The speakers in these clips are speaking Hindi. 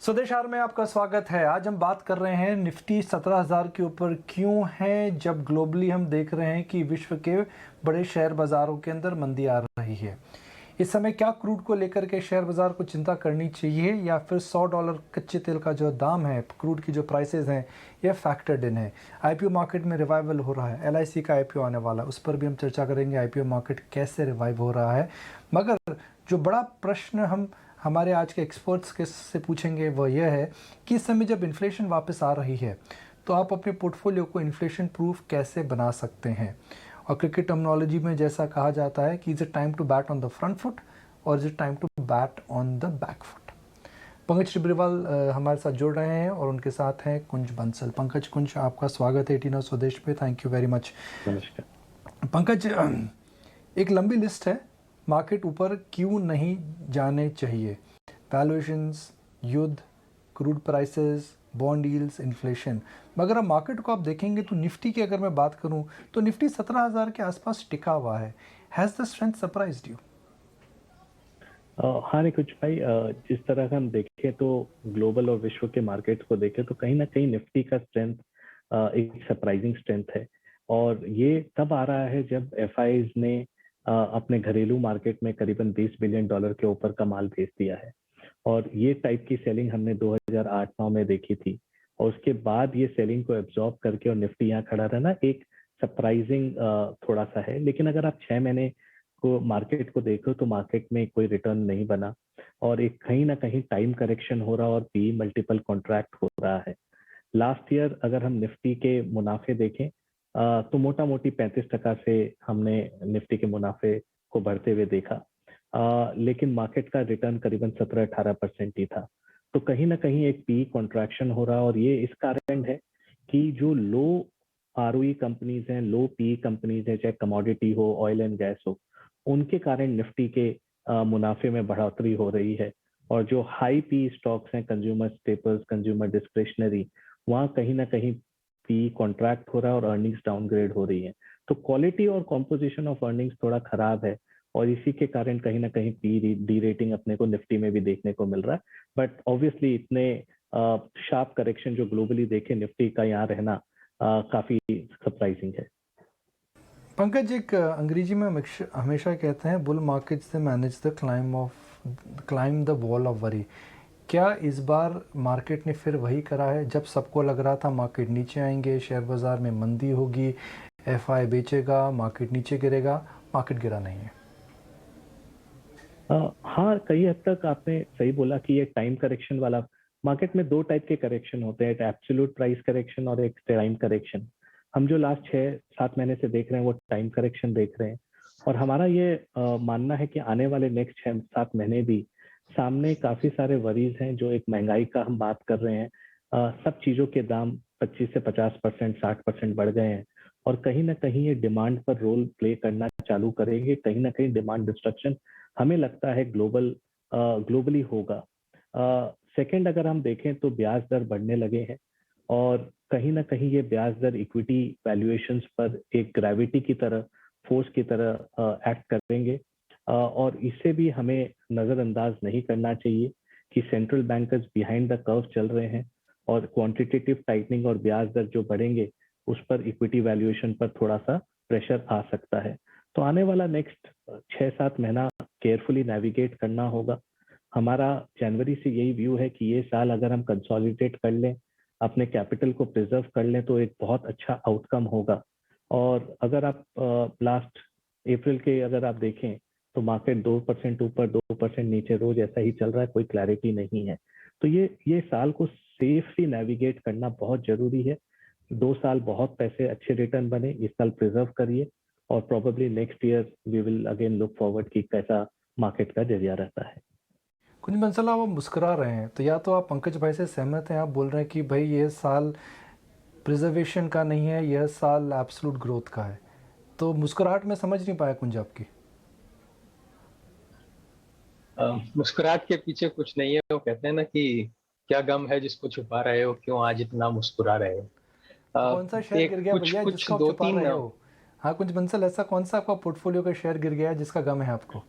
स्वदेश आर में आपका स्वागत है। आज हम बात कर रहे हैं निफ्टी 17,000 के ऊपर क्यों है, जब ग्लोबली हम देख रहे हैं कि विश्व के बड़े शेयर बाजारों के अंदर मंदी आ रही है। इस समय क्या क्रूड को लेकर के शेयर बाजार को चिंता करनी चाहिए या फिर $100 कच्चे तेल का जो दाम है, क्रूड की जो प्राइसेस हैं, यह फैक्टर्ड इन है। आईपीओ मार्केट में रिवाइवल हो रहा है, एलआईसी का आईपीओ आने वाला है, उस पर भी हम चर्चा करेंगे आईपीओ मार्केट कैसे रिवाइव हो रहा है। मगर जो बड़ा प्रश्न हम हमारे आज के एक्सपर्ट्स के से पूछेंगे वह यह है कि इस समय जब इन्फ्लेशन वापस आ रही है तो आप अपने पोर्टफोलियो को इन्फ्लेशन प्रूफ कैसे बना सकते हैं। और क्रिकेट टर्मिनोलॉजी में जैसा कहा जाता है कि is it time to bat on the front foot और is it time to bat on the back foot. Pankaj Tibrewal हमारे साथ जुड़ रहे हैं और उनके साथ हैं कुंज बंसल। पंकज, कुंज, आपका स्वागत है 18 स्वदेश पे। Thank you very much. नमस्कार पंकज, एक लंबी लिस्ट है मार्केट ऊपर क्यों नहीं जाने चाहिए। वैल्यूएशंस, युद्ध, crude prices, bond yields, inflation. मगर अब मार्केट को आप देखेंगे तो निफ्टी की अगर मैं बात करूं तो निफ्टी 17,000 के आसपास टिका हुआ है। Has the strength surprised you? हाँ निकुंज भाई, जिस तरह का हम देखें तो ग्लोबल और विश्व के मार्केट्स को देखें तो कहीं ना कहीं निफ्टी का स्ट्रेंथ एक सरप्राइजिंग स्ट्रेंथ है। और ये तब आ रहा है जब एफआईज ने अपने घरेलू मार्केट में करीबन $20 बिलियन के ऊपर का माल भेज दिया है। और ये टाइप की सेलिंग हमने 2008-9 में देखी थी, और उसके बाद ये सेलिंग को एब्जॉर्ब करके और निफ्टी यहाँ खड़ा रहना एक सरप्राइजिंग थोड़ा सा है। लेकिन अगर आप 6 महीने को मार्केट को देखो तो मार्केट में कोई रिटर्न नहीं बना और एक कहीं ना कहीं टाइम करेक्शन हो रहा और पी मल्टीपल कॉन्ट्रैक्ट हो रहा है। लास्ट ईयर अगर हम निफ्टी के मुनाफे देखें तो मोटा मोटी 35% से हमने निफ्टी के मुनाफे को बढ़ते हुए देखा, लेकिन मार्केट का रिटर्न करीबन 17-18% ही था। तो कहीं ना कहीं एक पी कॉन्ट्रैक्शन हो रहा, और ये इस कारण है कि जो लो आरओई कंपनीज हैं, लो पी कंपनीज हैं, चाहे कमोडिटी हो, ऑयल एंड गैस हो, उनके कारण निफ्टी के मुनाफे में बढ़ोतरी हो रही है। और जो हाई पी स्टॉक्स हैं, कंज्यूमर स्टेपल्स, कंज्यूमर डिस्क्रिशनरी, वहाँ कहीं ना कहीं पी कॉन्ट्रैक्ट हो रहा है और अर्निंग्स डाउनग्रेड हो रही है। तो क्वालिटी और कॉम्पोजिशन ऑफ अर्निंग्स थोड़ा खराब है, और इसी के कारण कहीं ना कहीं पी डी रेटिंग अपने को निफ्टी में भी देखने को मिल रहा है। बट ऑब्वियसली इतने शार्प करेक्शन जो ग्लोबली देखे, निफ्टी का यहाँ रहना काफी सरप्राइजिंग है। पंकज, एक अंग्रेजी में हमेशा कहते हैं बुल मार्केट से manage the climb the wall of worry. क्या इस बार मार्केट ने फिर वही करा है? जब सबको लग रहा था मार्केट नीचे आएंगे, शेयर बाजार में मंदी होगी, एफआई बेचेगा, मार्केट नीचे गिरेगा, मार्केट गिरा नहीं है। हाँ, कई हद तक आपने सही बोला कि ये टाइम करेक्शन वाला। मार्केट में दो टाइप के करेक्शन होते हैं, एक एब्सोल्यूट प्राइस करेक्शन और एक टाइम करेक्शन। हम जो लास्ट 6-7 महीने से देख रहे हैं वो टाइम करेक्शन देख रहे हैं, और हमारा ये मानना है कि आने वाले नेक्स्ट 6-7 महीने भी सामने काफी सारे वरीज हैं। जो एक महंगाई का हम बात कर रहे हैं, सब चीजों के दाम 25 से 50%, 60% बढ़ गए हैं, और कहीं ना कहीं ये डिमांड पर रोल प्ले करना चालू करेंगे। कहीं ना कहीं डिमांड डिस्ट्रक्शन हमें लगता है ग्लोबली होगा। सेकंड, अगर हम देखें तो ब्याज दर बढ़ने लगे हैं, और कहीं ना कहीं ये ब्याज दर इक्विटी वैल्यूएशंस पर एक ग्रेविटी की तरह, फोर्स की तरह एक्ट करेंगे। और इससे भी हमें नजरअंदाज नहीं करना चाहिए कि central bankers behind the curve चल रहे हैं, और क्वांटिटेटिव टाइटनिंग और ब्याज दर जो बढ़ेंगे उस पर इक्विटी वैल्यूएशन पर थोड़ा सा प्रेशर आ सकता है। तो आने वाला नेक्स्ट 6-7 महीना केयरफुली नेविगेट करना होगा। हमारा जनवरी से यही व्यू है कि ये साल अगर हम कंसोलिडेट कर लें, अपने कैपिटल को प्रिजर्व कर लें, तो एक बहुत अच्छा आउटकम होगा। और अगर आप लास्ट अप्रैल के अगर आप देखें तो मार्केट 2% ऊपर 2% नीचे रोज ऐसा ही चल रहा है, कोई क्लैरिटी नहीं है। तो ये साल को सेफली नेविगेट करना बहुत जरूरी है। 2 साल बहुत पैसे अच्छे रिटर्न बने, इस साल प्रिजर्व करिए, और probably next year we will again look forward कि कैसा मार्केट का जरिया रहता है। कुछ बंसल, आप मुस्कुरा रहे हैं तो या तो आप पंकज भाई से सहमत हैं, आप बोल रहे हैं कि भाई ये साल प्रिजर्वेशन का नहीं है, यह साल एब्सोल्यूट ग्रोथ का है। तो मुस्कुराहट में समझ नहीं पाया कुंज आपकी। मुस्कुराहट के पीछे कुछ नहीं है। वो कहते हैं ना कि क्या गम है जिसको छुपा रहे हो, क्यों आज इतना मुस्कुरा रहे हो। तो कौन सा शेयर गिर एक गया कुछ भैया कुछ जिसको आप दो छुपा तीन रहे हो? हाँ कुंज बंसल, ऐसा कौन सा आपका पोर्टफोलियो का शेयर गिर गया है जिसका गम है आपको?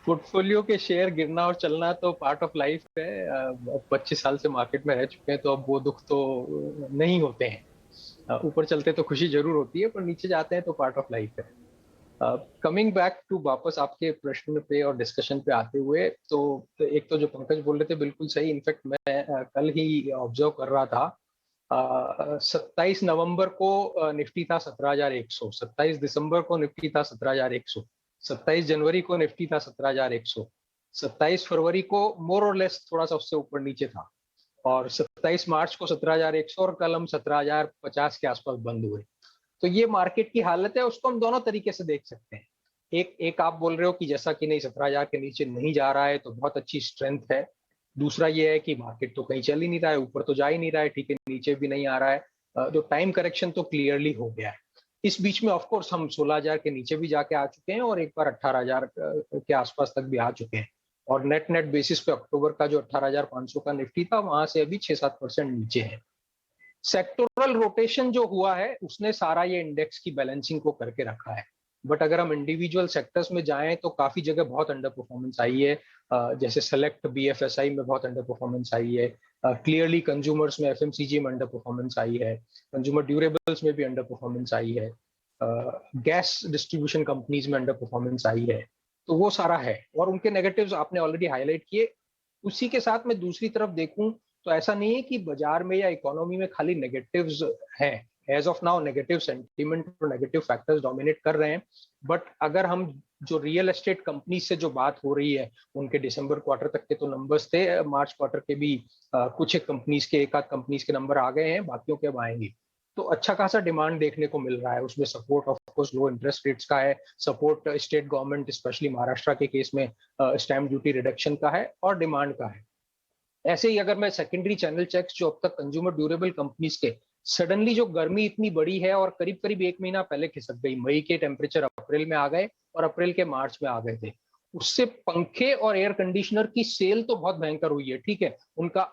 पोर्टफोलियो के शेयर गिरना और चलना तो पार्ट ऑफ लाइफ है। 25 साल से मार्केट में रह चुके हैं, तो अब वो दुख तो नहीं होते हैं। ऊपर चलते तो खुशी जरूर होती है, पर नीचे जाते हैं तो पार्ट ऑफ लाइफ है। कमिंग बैक टू वापस आपके प्रश्न पे और डिस्कशन पे आते हुए, तो एक तो जो पंकज बोल रहे थे बिल्कुल सही। इनफैक्ट मैं कल ही ऑब्जर्व कर रहा था, 27 नवंबर को निफ्टी था 17,100, 27 दिसंबर को निफ्टी था 17,100, 27 जनवरी को निफ्टी था 17,100, 27 फरवरी को मोर और लेस थोड़ा सा उससे ऊपर नीचे था, और 27 मार्च को 17,100, और कल हम 17,050 के आसपास बंद हुए। तो ये मार्केट की हालत है, उसको हम दोनों तरीके से देख सकते हैं। एक आप बोल रहे हो कि जैसा कि नहीं 17,000 के नीचे नहीं जा रहा है तो बहुत अच्छी स्ट्रेंथ है। दूसरा ये है कि मार्केट तो कहीं चल ही नहीं रहा है, ऊपर तो जा ही नहीं रहा है, ठीक है, नीचे भी नहीं आ रहा है। तो टाइम करेक्शन तो क्लियरली हो गया है। इस बीच में ऑफ कोर्स हम 16,000 के नीचे भी जाके आ चुके हैं, और एक बार 18,000 के आसपास तक भी आ चुके हैं। और नेट नेट बेसिस पे अक्टूबर का जो 18,500 का निफ्टी था, वहां से अभी 6-7% नीचे है। सेक्टोरल रोटेशन जो हुआ है उसने सारा ये इंडेक्स की बैलेंसिंग को करके रखा है। बट अगर हम इंडिविजुअल सेक्टर्स में जाएं तो काफी जगह बहुत अंडर परफॉर्मेंस आई है। जैसे सेलेक्ट बीएफएसआई में बहुत अंडर परफॉर्मेंस आई है। क्लियरली कंज्यूमर्स में, एफएमसीजी में अंडर परफॉर्मेंस आई है। कंज्यूमर ड्यूरेबल्स में भी अंडर परफॉर्मेंस आई है। गैस डिस्ट्रीब्यूशन कंपनीज में अंडर परफॉर्मेंस आई है। तो वो सारा है, और उनके नेगेटिव्स आपने ऑलरेडी हाईलाइट किए। उसी के साथ मैं दूसरी तरफ देखूं तो ऐसा नहीं है कि बाजार में या इकोनॉमी में खाली नेगेटिव्स हैं। As of now negative sentiment और नेगेटिव फैक्टर्स डोमिनेट कर रहे हैं। बट अगर हम जो रियल एस्टेट कंपनी से जो बात हो रही है, उनके दिसंबर क्वार्टर तक के तो नंबर्स थे, मार्च क्वार्टर के भी कुछ एक कंपनीज के, एक आध कंपनीज के नंबर आ गए हैं, बाकियों के अब आएंगे। तो अच्छा खासा डिमांड देखने को मिल रहा है। उसमें support of course low interest rates का है, support state government specially Maharashtra के केस में स्टैम्प ड्यूटी रिडक्शन का है, और डिमांड का है। ऐसे ही अगर मैं सेकेंडरी चैनल चेक्स जो अब तक कंज्यूमर ड्यूरेबल कंपनीज के, सडनली जो गर्मी इतनी बड़ी है और करीब करीब एक महीना पहले खिसक गई, मई के टेम्परेचर अप्रैल में आ गए और अप्रैल के मार्च में आ गए थे, उससे पंखे और एयर कंडीशनर की सेल तो बहुत भयंकर हुई है। ठीक है, उनका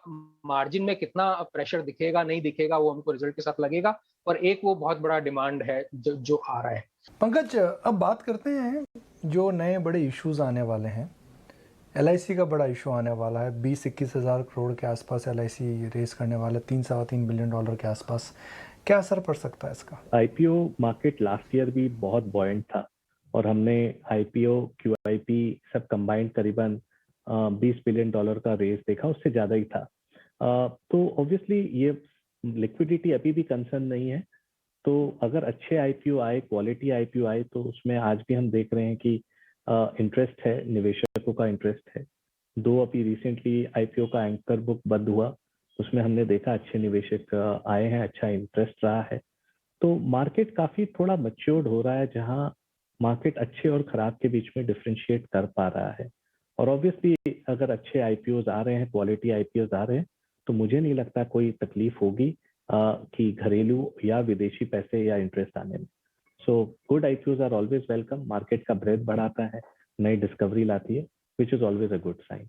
मार्जिन में कितना प्रेशर दिखेगा नहीं दिखेगा वो हमको रिजल्ट के साथ लगेगा, पर एक वो बहुत बड़ा डिमांड है जो आ रहा है। पंकज, अब बात करते हैं जो नए बड़े इश्यूज आने वाले हैं। LIC का बड़ा इशू आने वाला है, 20-21 हज़ार करोड़ के आसपास LIC रेस करने वाला है, $3-3 बिलियन के आसपास। क्या असर पड़ सकता है इसका? IPO मार्केट लास्ट ईयर भी बहुत बॉयंट था, और हमने IPO QIP सब कंबाइंड करीबन $20 बिलियन का रेस देखा, उससे ज़्यादा ही था। तो ऑब्वियसली ये लिक्विडिटी अभी भी कंसर्न नहीं है। तो अगर अच्छे IPO आए, क्वालिटी IPO आए, तो उसमें आज भी हम देख रहे हैं कि इंटरेस्ट है, निवेशकों का इंटरेस्ट है। दो अभी रिसेंटली IPO का एंकर बुक बंद हुआ, उसमें हमने देखा अच्छे निवेशक आए हैं, अच्छा इंटरेस्ट रहा है। तो मार्केट काफी थोड़ा मैच्योर्ड हो रहा है, जहां मार्केट अच्छे और खराब के बीच में डिफरेंशिएट कर पा रहा है। और ऑब्वियसली अगर अच्छे IPOs आ रहे हैं, क्वालिटी IPOs आ रहे हैं, तो मुझे नहीं लगता कोई तकलीफ होगी कि घरेलू या विदेशी पैसे या इंटरेस्ट आने में। So good IPOs are always welcome, market का ब्रेथ बढ़ाता है, नई डिस्कवरी लाती है, which is always a good sign.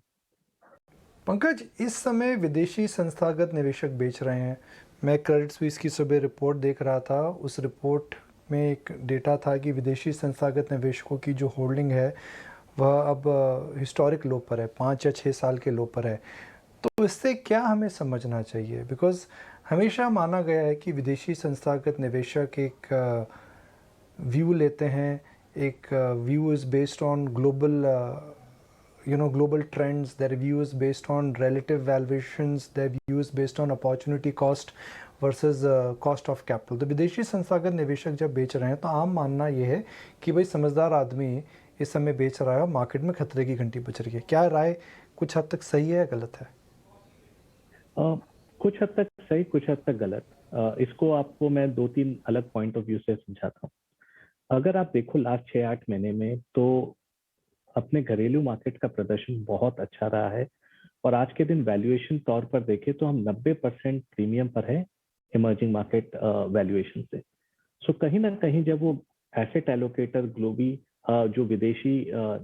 Pankaj, इस समय विदेशी संस्थागत निवेशक बेच रहे हैं। मैं क्रेडिट स्विस की सुबह रिपोर्ट देख रहा था, उस रिपोर्ट में एक डेटा था कि विदेशी संस्थागत निवेशकों की जो होल्डिंग है वह अब हिस्टोरिक लो पर है, 5 या 6 साल के लो पर है। तो इससे क्या हमें समझना चाहिए? बिकॉज हमेशा माना गया है कि विदेशी संस्थागत निवेशक एक व्यू लेते हैं, एक view is based on global global trends, their view is based on relative valuations, their view is based on opportunity cost versus cost of capital। तो विदेशी संस्थागत निवेशक जब बेच रहे हैं तो आम मानना यह है कि भाई समझदार आदमी इस समय बेच रहा है और मार्केट में खतरे की घंटी बज रही है। क्या राय कुछ हद तक सही है या गलत है? कुछ हद तक सही, कुछ हद तक गलत। इसको आपको मैं 2-3 अलग पॉइंट ऑफ व्यू से समझाता हूँ। अगर आप देखो लास्ट 6-8 महीने में, तो अपने घरेलू मार्केट का प्रदर्शन बहुत अच्छा रहा है, और आज के दिन वैल्यूएशन तौर पर देखें तो हम 90% प्रीमियम पर है इमर्जिंग मार्केट वैल्यूएशन से। सो कहीं ना कहीं जब वो एसेट एलोकेटर ग्लोबली जो विदेशी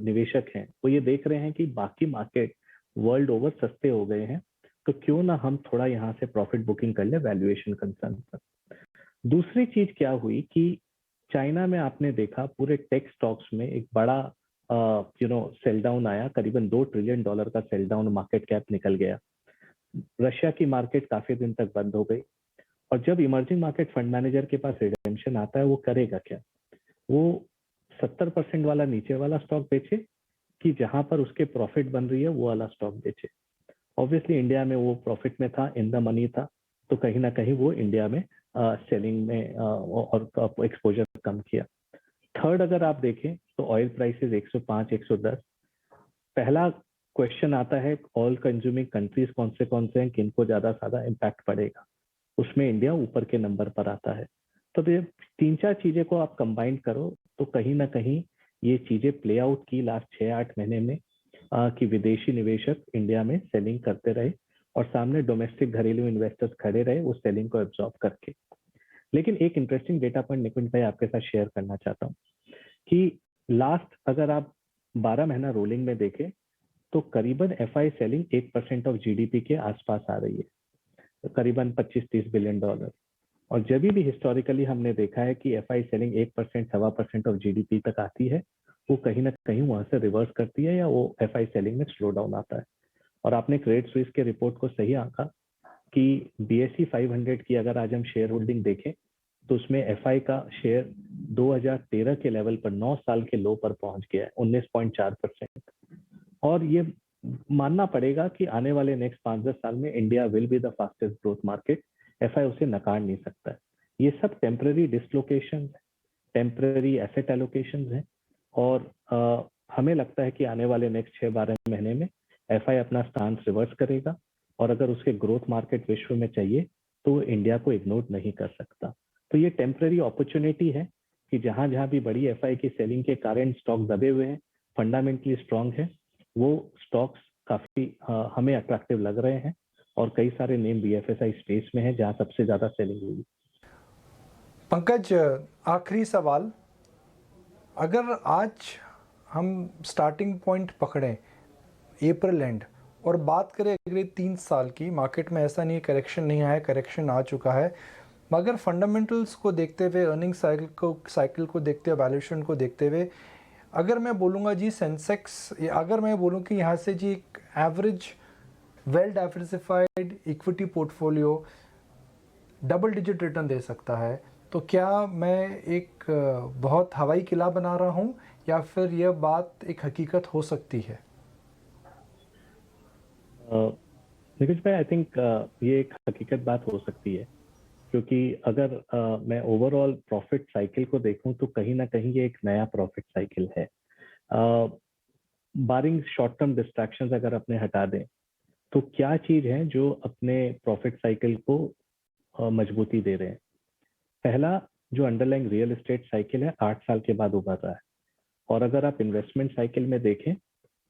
निवेशक हैं, वो ये देख रहे हैं कि बाकी मार्केट वर्ल्ड ओवर सस्ते हो गए हैं, तो क्यों ना हम थोड़ा यहाँ से प्रॉफिट बुकिंग कर ले वैल्यूएशन कंसर्न पर। दूसरी चीज क्या हुई कि चाइना में आपने देखा पूरे टेक स्टॉक्स में एक बड़ा सेल डाउन आया, करीबन $2 ट्रिलियन का सेल डाउन मार्केट कैप निकल गया। रशिया की मार्केट काफी दिन तक बंद हो गई। और जब इमर्जिंग मार्केट फंड मैनेजर के पास रिडेम्पशन आता है, वो करेगा क्या? वो 70% वाला नीचे वाला स्टॉक बेचे कि जहां पर उसके प्रॉफिट बन रही है वो वाला स्टॉक बेचे। ऑब्वियसली इंडिया में वो प्रॉफिट में था, इन द मनी था, तो कहीं ना कहीं वो इंडिया में सेलिंग में और एक्सपोजर कम किया। थर्ड, अगर आप देखें तो ऑयल प्राइसेस 105, 110। पहला क्वेश्चन आता है ऑयल कंज्यूमिंग कंट्रीज कौन से हैं, किनको ज्यादा इम्पैक्ट पड़ेगा। उसमें इंडिया ऊपर के नंबर पर आता है। तो ये 3-4 चीजें को आप कंबाइन करो तो कहीं ना कहीं ये चीजें प्ले आउट की लास्ट 6-8 महीने में कि विदेशी निवेशक इंडिया में सेलिंग करते रहे और सामने डोमेस्टिक घरेलू इन्वेस्टर्स खड़े रहे उस सेलिंग को एब्जॉर्ब करके। लेकिन एक इंटरेस्टिंग डेटा पॉइंट निकुंज भाई आपके साथ शेयर करना चाहता हूँ कि लास्ट अगर आप 12 महीना रोलिंग में देखें तो करीबन एफआई सेलिंग 1% ऑफ जीडीपी के आसपास आ रही है, तो करीबन 25-30 बिलियन डॉलर। और जब भी हिस्टोरिकली हमने देखा है कि एफआई सेलिंग 1%, 1.25% ऑफ जीडीपी तक आती है, वो कहीं ना कहीं वहां से रिवर्स करती है या वो एफआई सेलिंग में स्लो डाउन आता है। और आपने क्रेडिट स्विस के रिपोर्ट को सही आंका कि बीएसई 500 की अगर आज हम शेयर होल्डिंग देखें तो उसमें एफआई का शेयर 2013 के लेवल पर 9 साल के लो पर पहुंच गया है, 19.4%। और ये मानना पड़ेगा कि आने वाले नेक्स्ट 5-10 साल में India will be the fastest growth market. FI उसे नकार नहीं सकता है। ये सब temporary dislocation, temporary asset allocation है। और हमें लगता है कि आने वाले नेक्स्ट 6-12 महीने में एफआई अपना स्टांस रिवर्स करेगा और अगर उसके ग्रोथ मार्केट विश्व में चाहिए तो वो इंडिया को इग्नोर नहीं कर सकता। तो ये टेम्पररी अपॉर्चुनिटी है कि जहां जहां भी बड़ी एफआई की सेलिंग के कारण स्टॉक दबे हुए हैं, फंडामेंटली स्ट्रांग है, वो स्टॉक्स काफी हमें अट्रैक्टिव लग रहे हैं और कई सारे नेम बीएफएसआई स्पेस में है जहां सबसे ज्यादा सेलिंग हुई। पंकज, आखिरी सवाल, अगर आज हम स्टार्टिंग पॉइंट पकड़ें अप्रैल एंड और बात करें अगले 3 साल की, मार्केट में ऐसा नहीं है करेक्शन नहीं आया, करेक्शन आ चुका है, मगर फंडामेंटल्स को देखते हुए, अर्निंग साइकिल को देखते हुए, वैल्यूएशन को देखते हुए, अगर मैं बोलूँगा जी सेंसेक्स, अगर मैं बोलूँ कि यहाँ से जी एक average well diversified equity portfolio double digit return दे सकता है, तो क्या मैं एक बहुत हवाई किला बना रहा हूँ या फिर यह बात एक हकीकत हो सकती है? निकुंज भाई, आई थिंक ये एक हकीकत बात हो सकती है, क्योंकि अगर मैं ओवरऑल प्रॉफिट साइकिल को देखूं तो कहीं ना कहीं ये एक नया प्रॉफिट साइकिल है। बारिंग शॉर्ट टर्म डिस्ट्रैक्शंस अगर अपने हटा दें तो क्या चीज है जो अपने प्रॉफिट साइकिल को मजबूती दे रहे हैं? पहला, जो अंडरलाइंग रियल एस्टेट साइकिल है 8 साल के बाद उभर रहा है। और अगर आप इन्वेस्टमेंट साइकिल में देखें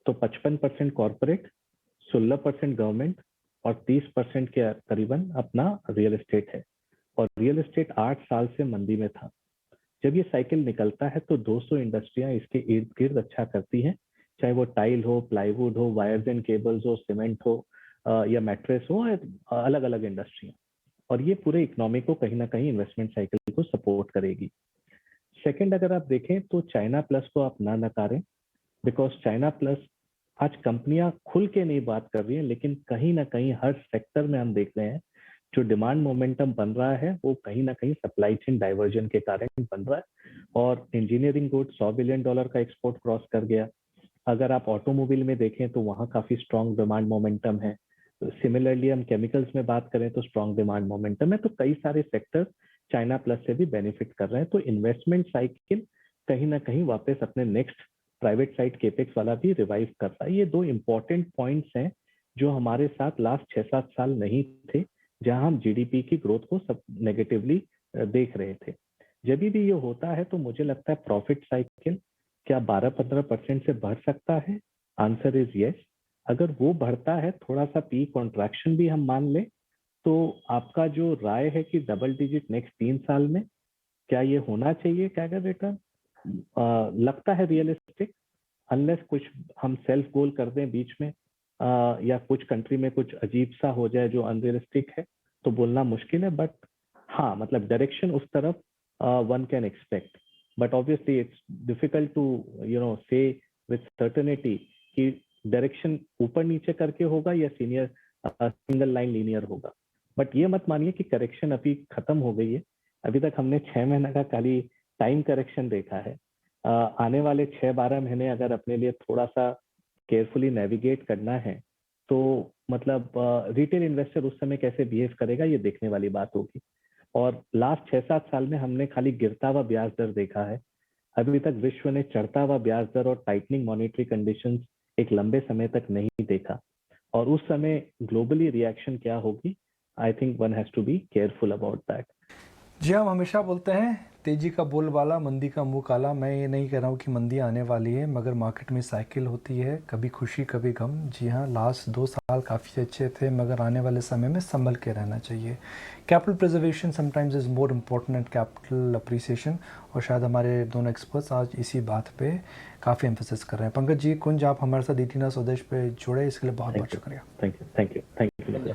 तो 55% कॉर्पोरेट, 16% गवर्नमेंट और 30% के करीबन अपना रियल एस्टेट है। और रियल एस्टेट 8 साल से मंदी में था। जब ये साइकिल निकलता है तो 200 इंडस्ट्रियां इसके इर्द गिर्द अच्छा करती हैं, चाहे वो टाइल हो, प्लाईवुड हो, वायर्स एंड केबल्स हो, सीमेंट हो या मैट्रेस हो, अलग अलग इंडस्ट्रियां। और ये पूरे इकोनॉमी को कहीं ना कहीं इन्वेस्टमेंट साइकिल को सपोर्ट करेगी। सेकंड, अगर आप देखें तो चाइना प्लस को आप ना नकारें, बिकॉज चाइना प्लस आज कंपनियां खुल के नहीं बात कर रही हैं, लेकिन कहीं ना कहीं हर सेक्टर में हम देख रहे हैं जो डिमांड मोमेंटम बन रहा है वो कहीं ना कहीं सप्लाई चेन डाइवर्जन के कारण बन रहा है। और इंजीनियरिंग गुड $100 बिलियन का एक्सपोर्ट क्रॉस कर गया। अगर आप ऑटोमोबाइल में देखें तो वहाँ काफी स्ट्रॉन्ग डिमांड मोमेंटम है। सिमिलरली हम केमिकल्स में बात करें तो स्ट्रॉन्ग डिमांड मोमेंटम है। तो कई सारे सेक्टर चाइना प्लस से भी बेनिफिट कर रहे हैं। तो इन्वेस्टमेंट साइकिल कहीं ना कहीं वापस अपने नेक्स्ट प्राइवेट साइड केपेक्स वाला भी रिवाइव कर रहा है। ये 2 इंपॉर्टेंट पॉइंट्स हैं जो हमारे साथ लास्ट 6-7 साल नहीं थे, जहां हम जीडीपी की ग्रोथ को सब नेगेटिवली देख रहे थे। जब भी ये होता है तो मुझे लगता है प्रॉफिट साइकिल क्या 12-15% से बढ़ सकता है? Answer is yes. अगर वो बढ़ता है, थोड़ा सा पी कॉन्ट्रैक्शन भी हम मान ले, तो आपका जो राय है कि डबल डिजिट नेक्स्ट 3 साल में क्या ये होना चाहिए कैगर रिटर्न, लगता है रियलिस्टिक, अनलेस कुछ हम सेल्फ गोल कर दें बीच में या कुछ कंट्री में कुछ अजीब सा हो जाए जो अनरियलिस्टिक है, तो बोलना मुश्किल है। बट हाँ, मतलब डायरेक्शन उस तरफ one can expect, but obviously it's difficult to say with certainty कि डायरेक्शन ऊपर नीचे करके होगा या सिंगल लाइन लीनियर होगा। बट ये मत मानिए कि करेक्शन अभी खत्म हो गई है। अभी तक हमने 6 महीने का खाली टाइम करेक्शन देखा है। आने वाले 6-12 महीने अगर अपने लिए थोड़ा सा केयरफुली नेविगेट करना है तो मतलब रिटेल इन्वेस्टर उस समय कैसे बिहेव करेगा ये देखने वाली बात होगी। और लास्ट 6-7 साल में हमने खाली गिरता हुआ ब्याज दर देखा है। अभी तक विश्व ने चढ़ता हुआ ब्याज दर और टाइटनिंग मॉनेटरी कंडीशंस एक लंबे समय तक नहीं देखा। और उस समय ग्लोबली रिएक्शन क्या होगी, I think one has to be careful about that. जी, हम हमेशा बोलते हैं तेजी का बोलबाला, मंदी का मुंह काला। मैं ये नहीं कह रहा हूँ कि मंदी आने वाली है, मगर मार्केट में साइकिल होती है, कभी खुशी कभी गम। जी हाँ, लास्ट 2 साल काफ़ी अच्छे थे, मगर आने वाले समय में संभल के रहना चाहिए। Capital preservation sometimes is more important and capital appreciation, और शायद हमारे दोनों एक्सपर्ट्स आज इसी बात पे काफ़ी एम्फेसिस कर रहे हैं। पंकज जी, कुंज, आप हमारे साथ ईटीना स्वदेश पे जुड़े, इसके लिए बहुत बहुत शुक्रिया। Thank you.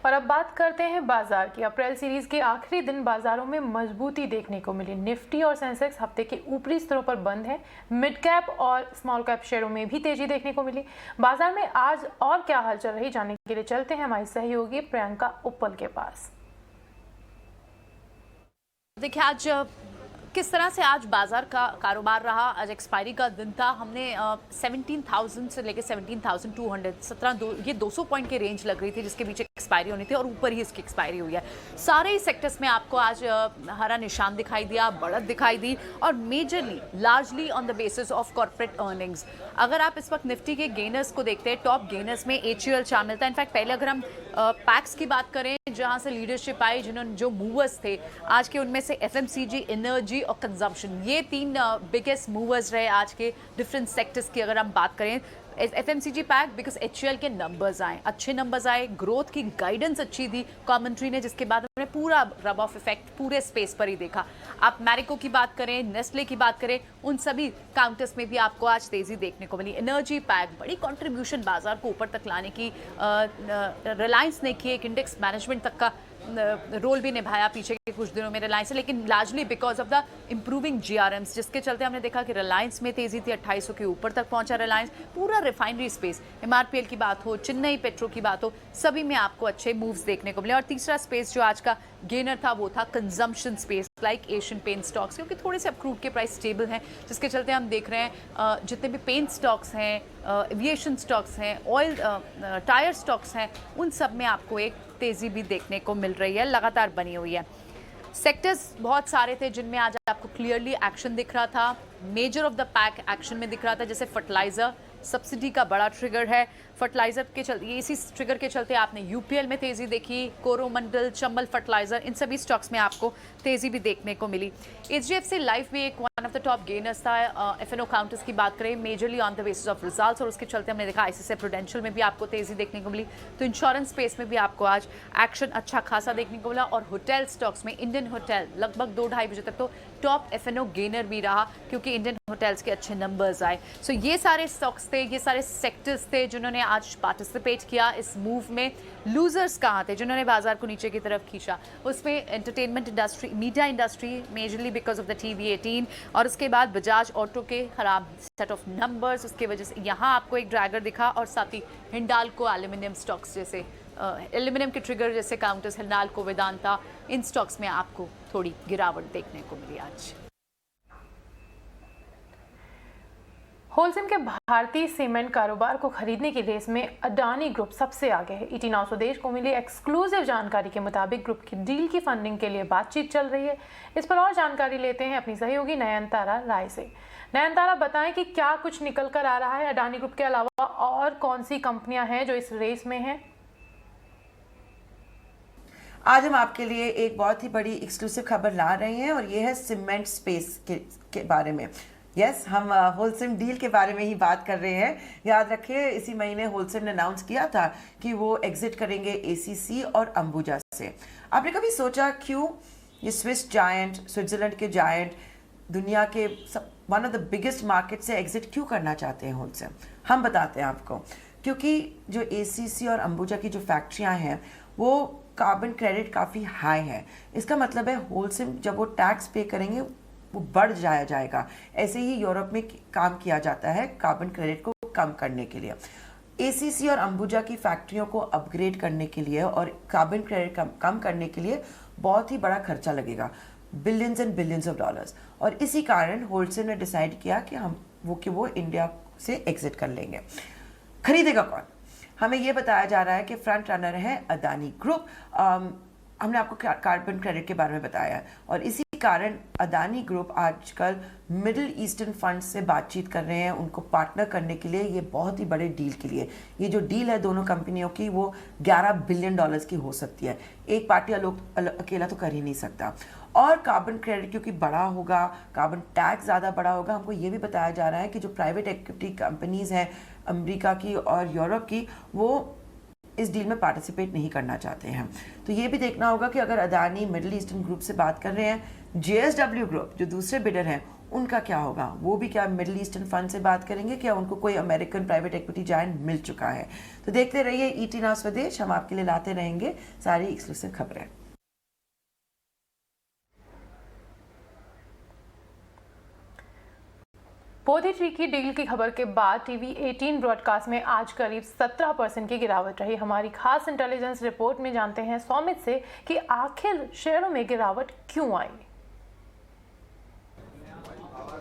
और अब बात करते हैं बाजार की। अप्रैल सीरीज के आखिरी दिन बाजारों में मजबूती देखने को मिली। निफ्टी और सेंसेक्स हफ्ते के ऊपरी स्तरों पर बंद है। मिड कैप और स्मॉल कैप शेयरों में भी तेजी देखने को मिली। बाजार में आज और क्या हाल चल रही, जानने के लिए चलते हैं हमारी सहयोगी प्रियंका उप्पल के पास। देखिए आज किस तरह से आज बाजार का कारोबार रहा। आज एक्सपायरी का दिन था। हमने 17,000 से लेकर 17,200 ये 200 पॉइंट के रेंज लग रही थी जिसके बीच एक्सपायरी होनी थी, और ऊपर ही इसकी एक्सपायरी हुई है। सारे ही सेक्टर्स में आपको आज हरा निशान दिखाई दिया, बढ़त दिखाई दी, और majorly largely on the basis of corporate earnings. अगर आप इस वक्त निफ्टी के गेनर्स को देखते हैं, टॉप गेनर्स में HUL शामिल था। इनफैक्ट पहले अगर हम पैक्स की बात करें जहां से लीडरशिप आई, जिन्होंने जो मूवर्स थे आज के, उनमें से FMCG, एनर्जी और कंजम्पशन, ये 3 बिगेस्ट मूवर्स रहे आज के डिफरेंट सेक्टर्स की। अगर हम बात करें FMCG पैक, बिकॉज HUL के नंबर्स आए, अच्छे नंबर्स आए, ग्रोथ की गाइडेंस अच्छी थी कमेंट्री ने, जिसके बाद हमने पूरा रब ऑफ इफेक्ट पूरे स्पेस पर ही देखा। आप मैरिको की बात करें, नेस्ले की बात करें, उन सभी काउंटर्स में भी आपको आज तेजी देखने को मिली। एनर्जी पैक बड़ी कंट्रीब्यूशन बाजार को ऊपर तक लाने की रिलायंस ने की, एक इंडेक्स मैनेजमेंट तक का रोल भी निभाया पीछे के कुछ दिनों में रिलायंस, लेकिन largely because of the improving GRMs, जिसके चलते हमने देखा कि रिलायंस में तेजी थी। 2800 के ऊपर तक पहुंचा रिलायंस। पूरा रिफाइनरी स्पेस, MRPL की बात हो, चेन्नई पेट्रो की बात हो, सभी में आपको अच्छे मूव्स देखने को मिले। और तीसरा स्पेस जो आज का गेनर था वो था consumption space, like Asian paint stocks, क्योंकि थोड़े से अब क्रूड के प्राइस स्टेबल हैं, जिसके चलते हम देख रहे हैं जितने भी पेंट स्टॉक्स हैं, एविएशन स्टॉक्स हैं, ऑयल टायर स्टॉक्स हैं, उन सब में आपको एक तेजी भी देखने को मिल रही है, लगातार बनी हुई है। सेक्टर्स बहुत सारे थे जिनमें आज आपको क्लियरली एक्शन दिख रहा था। Measure of the pack action में दिख रहा था, जैसे फर्टिलाइजर, सब्सिडी का बड़ा ट्रिगर है। फर्टिलाइजर के चलते, इसी ट्रिगर के चलते आपने UPL में तेजी देखी, कोरोमंडल, चंबल फर्टिलाइजर, इन सभी स्टॉक्स में आपको तेजी भी देखने को मिली। HDFC लाइफ भी एक one of the top gainers था। FNO काउंटर्स की बात करें, majorly on the basis of results, और उसके चलते हमने देखा ICICI प्रूडेंशियल में भी आपको तेजी देखने को मिली। तो इंश्योरेंस स्पेस में भी आपको आज एक्शन अच्छा खासा देखने को मिला। और होटल स्टॉक्स में इंडियन होटल लगभग 2-2:30 बजे तक तो टॉप FNO गेनर भी रहा, क्योंकि इंडियन होटल्स के अच्छे नंबर्स आए। सो ये सारे स्टॉक्स थे, ये सारे सेक्टर्स थे जिन्होंने आज पार्टिसिपेट किया इस मूव में। लूजर्स कहाँ थे जिन्होंने बाजार को नीचे की तरफ खींचा? उसमें entertainment industry, media industry, majorly because of the TV18, और उसके बाद बजाज ऑटो के खराब सेट ऑफ नंबर्स, उसकी वजह से यहाँ आपको एक ड्रैगर दिखा। और साथ ही हिंडाल्को एल्यूमिनियम स्टॉक्स जैसे एल्यूमिनियम के ट्रिगर जैसे काउंटर्स, हिंडाल्को, वेदांता, इन स्टॉक्स में आपको थोड़ी गिरावट देखने को मिली आज। होलसेल के भारतीय सीमेंट कारोबार को खरीदने की रेस में अडानी ग्रुप सबसे आगे है। ईटीना स्वदेश को मिली एक्सक्लूसिव जानकारी के मुताबिक ग्रुप की डील की फंडिंग के लिए बातचीत चल रही है। इस पर और जानकारी लेते हैं अपनी सहयोगी नयनतारा राय से। नयनतारा, बताएं कि क्या कुछ निकल कर आ रहा है अडानी ग्रुप के अलावा, और कौन सी कंपनियां हैं जो इस रेस में हैं? आज हम आपके लिए एक बहुत ही बड़ी एक्सक्लूसिव खबर ला रहे हैं, और ये है सीमेंट स्पेस के बारे में। यस, हम होलसेम डील के बारे में ही बात कर रहे हैं। याद रखिए, इसी महीने होलसेम ने अनाउंस किया था कि वो एग्जिट करेंगे ACC और अंबुजा से। आपने कभी सोचा क्यों ये स्विस जायंट, स्विट्जरलैंड के जायंट, दुनिया के one of the biggest market से एग्जिट क्यों करना चाहते हैं होलसेम? हम बताते हैं आपको। क्योंकि जो ACC और अंबुजा की जो फैक्ट्रियाँ हैं वो कार्बन क्रेडिट काफ़ी हाई है। इसका मतलब है होलसेम जब वो टैक्स पे करेंगे वो बढ़ जाएगा। ऐसे ही यूरोप में काम किया जाता है कार्बन क्रेडिट को कम करने के लिए। एसीसी और अंबुजा की फैक्ट्रियों को अपग्रेड करने के लिए और कार्बन क्रेडिट कम करने के लिए बहुत ही बड़ा खर्चा लगेगा, billions and billions of dollars. और इसी कारण होलसेल ने डिसाइड किया कि वो इंडिया से एग्जिट कर लेंगे। खरीदेगा कौन? हमें ये बताया जा रहा है कि फ्रंट रनर है अदानी ग्रुप। हमने आपको कार्बन क्रेडिट के बारे में बताया है और इसी कारण अदानी ग्रुप आजकल मिडिल ईस्टर्न फंड से बातचीत कर रहे हैं उनको पार्टनर करने के लिए। ये बहुत ही बड़े डील के लिए, ये जो डील है दोनों कंपनियों की वो 11 बिलियन डॉलर्स की हो सकती है। एक पार्टी अकेला तो कर ही नहीं सकता। और कार्बन क्रेडिट क्योंकि बड़ा होगा, कार्बन टैक्स ज़्यादा बड़ा होगा, हमको ये भी बताया जा रहा है कि जो प्राइवेट इक्विटी कंपनीज हैं अमेरिका की और यूरोप की, वो इस डील में पार्टिसिपेट नहीं करना चाहते हैं। तो ये भी देखना होगा कि अगर अदानी मिडिल ईस्टर्न ग्रुप से बात कर रहे हैं, JSW ग्रुप जो दूसरे बिडर हैं उनका क्या होगा? वो भी क्या मिडिल ईस्टर्न फंड से बात करेंगे? क्या उनको कोई अमेरिकन प्राइवेट इक्विटी जायंट मिल चुका है? तो देखते रहिए ET नाउ स्वदेश, हम आपके लिए लाते रहेंगे सारी एक्सक्लूसिव खबरें। बोधी ट्री की डील की खबर के बाद TV18 ब्रॉडकास्ट में आज करीब 17% की गिरावट रही। हमारी खास इंटेलिजेंस रिपोर्ट में जानते हैं सौमित से कि आखिर शेयरों में गिरावट क्यों आई।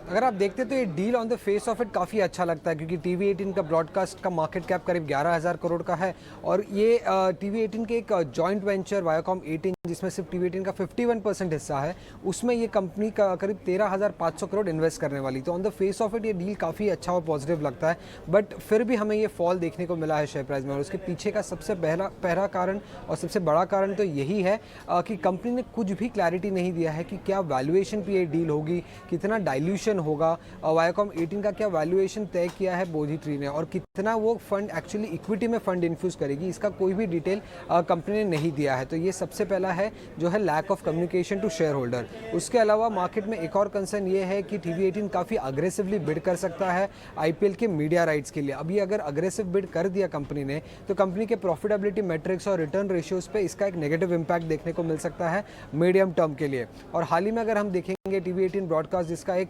अगर आप देखते तो ये deal on the face of it काफ़ी अच्छा लगता है क्योंकि TV18 का ब्रॉडकास्ट का मार्केट कैप करीब 11,000 करोड़ का है और ये TV18 के एक जॉइंट वेंचर वायाकॉम 18 जिसमें सिर्फ TV18 का 51% हिस्सा है, उसमें ये कंपनी का करीब 13,500 करोड़ इन्वेस्ट करने वाली। तो on the face of it ये डील काफ़ी अच्छा और पॉजिटिव लगता है, बट फिर भी हमें ये फॉल देखने को मिला है शेयर प्राइस में और उसके पीछे का सबसे पहला कारण और सबसे बड़ा कारण तो यही है कि कंपनी ने कुछ भी क्लैरिटी नहीं दिया है कि क्या वैल्यूएशन पे ये डील होगी, कितना डाइल्यूशन होगा, वायाकॉम 18 का क्या वैल्यूएशन तय किया है बोधी ट्री ने और कितना वो फंड एक्चुअली इक्विटी में फंड इन्फ्यूज करेगी, इसका कोई भी डिटेल कंपनी ने नहीं दिया है। तो ये सबसे पहला है जो है lack of communication to shareholder. उसके अलावा मार्केट में एक और कंसर्न ये है कि TV18 काफ़ी अग्रेसिवली बिड कर सकता है IPL के मीडिया राइट्स के लिए। अभी अगर अग्रेसिव बिड कर दिया कंपनी ने तो कंपनी के प्रॉफिटेबिलिटी मैट्रिक्स और रिटर्न रेशियोज पे इसका एक नेगेटिव इम्पैक्ट देखने को मिल सकता है मीडियम टर्म के लिए। और हाल ही में अगर हम देखेंगे TV18 ब्रॉडकास्ट जिसका एक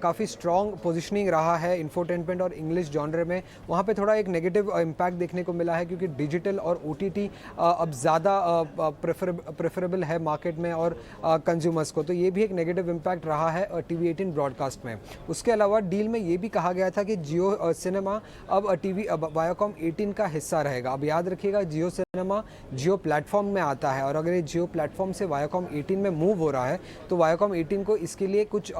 काफ़ी स्ट्रॉन्ग पोजिशनिंग रहा है इंफोटेनमेंट और इंग्लिश जॉनर में, वहाँ पे थोड़ा एक नेगेटिव इम्पैक्ट देखने को मिला है क्योंकि डिजिटल और OTT अब ज़्यादा प्रेफरेबल है मार्केट में और कंज्यूमर्स को, तो ये भी एक नेगेटिव इम्पैक्ट रहा है TV18 ब्रॉडकास्ट में। उसके अलावा डील में ये भी कहा गया था कि जियो सिनेमा अब वायाकॉम 18 का हिस्सा रहेगा। अब याद रखिएगा जियो सिनेमा जियो प्लेटफॉर्म में आता है और अगर ये जियो प्लेटफॉर्म से वायाकॉम 18 में मूव हो रहा है तो वायाकॉम 18 को इसके लिए कुछ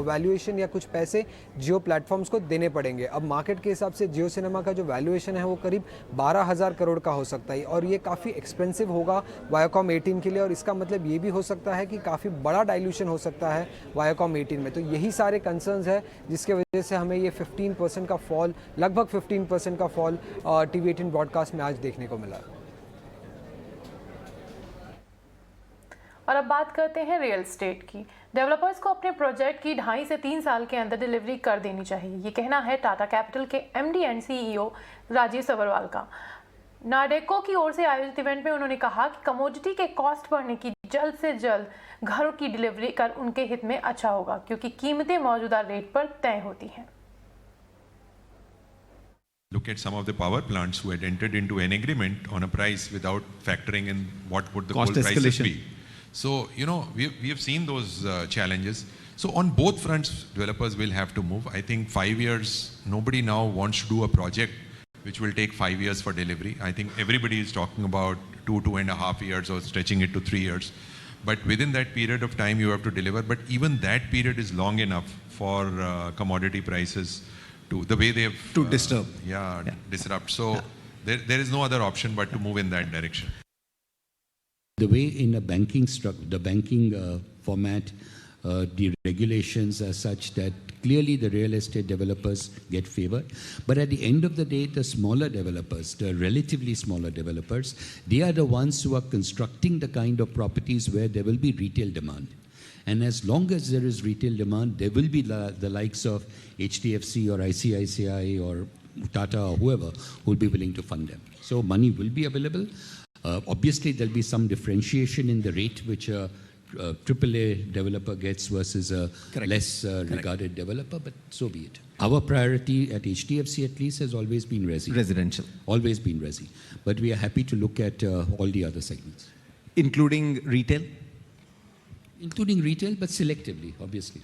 वैल्यूएशन या कुछ पैसे जियो प्लेटफॉर्म्स को देने पड़ेंगे। अब मार्केट के हिसाब से जियो सिनेमा का जो वैल्यूएशन है वो करीब 12,000 करोड़ का हो सकता है और ये काफ़ी एक्सपेंसिव होगा वायाकॉम 18 के लिए और इसका मतलब ये भी हो सकता है कि काफ़ी बड़ा डाइल्यूशन हो सकता है वायाकॉम 18 में। तो यही सारे कंसर्न्स है जिसके वजह से हमें ये 15% का फॉल, लगभग 15% का फॉल TV18 ब्रॉडकास्ट में आज देखने को मिला। और अब बात करते हैं रियल एस्टेट की। डेवलपर्स को अपने प्रोजेक्ट की 2.5 से 3 साल के अंदर डिलीवरी कर देनी चाहिए, ये कहना है टाटा कैपिटल के MD and CEO Rajiv Sabharwal का। नार्डेको की ओर से आयोजित इवेंट में उन्होंने कहा कि कमोडिटी के कॉस्ट बढ़ने की जल्द से जल्द घरों की डिलीवरी कर उनके हित में अच्छा होगा क्योंकि कीमतें मौजूदा रेट पर तय होती हैं। Look at some of the power plants who had entered into an agreement on a price without factoring in what would the cost coal prices escalation be. So, you know, we have seen those challenges. So on both fronts, developers will have to move. I think 5 years, nobody now wants to do a project which will take 5 years for delivery. I think everybody is talking about 2.5 years or stretching it to 3 years. But within that period of time, you have to deliver. But even that period is long enough for commodity prices to, the way they have... To disturb. Disrupt. So there is no other option but to move in that direction. The way in a banking structure, the banking format, the regulations are such that clearly the real estate developers get favored. But at the end of the day, the smaller developers, the relatively smaller developers, they are the ones who are constructing the kind of properties where there will be retail demand. And as long as there is retail demand, there will be the likes of HDFC or ICICI or Tata or whoever who will be willing to fund them. So money will be available. Obviously, there'll be some differentiation in the rate which a AAA developer gets versus a less regarded developer, but so be it. Our priority at HDFC at least has always been Residential. Always been resi. But we are happy to look at all the other segments. Including retail? Including retail, but selectively, obviously.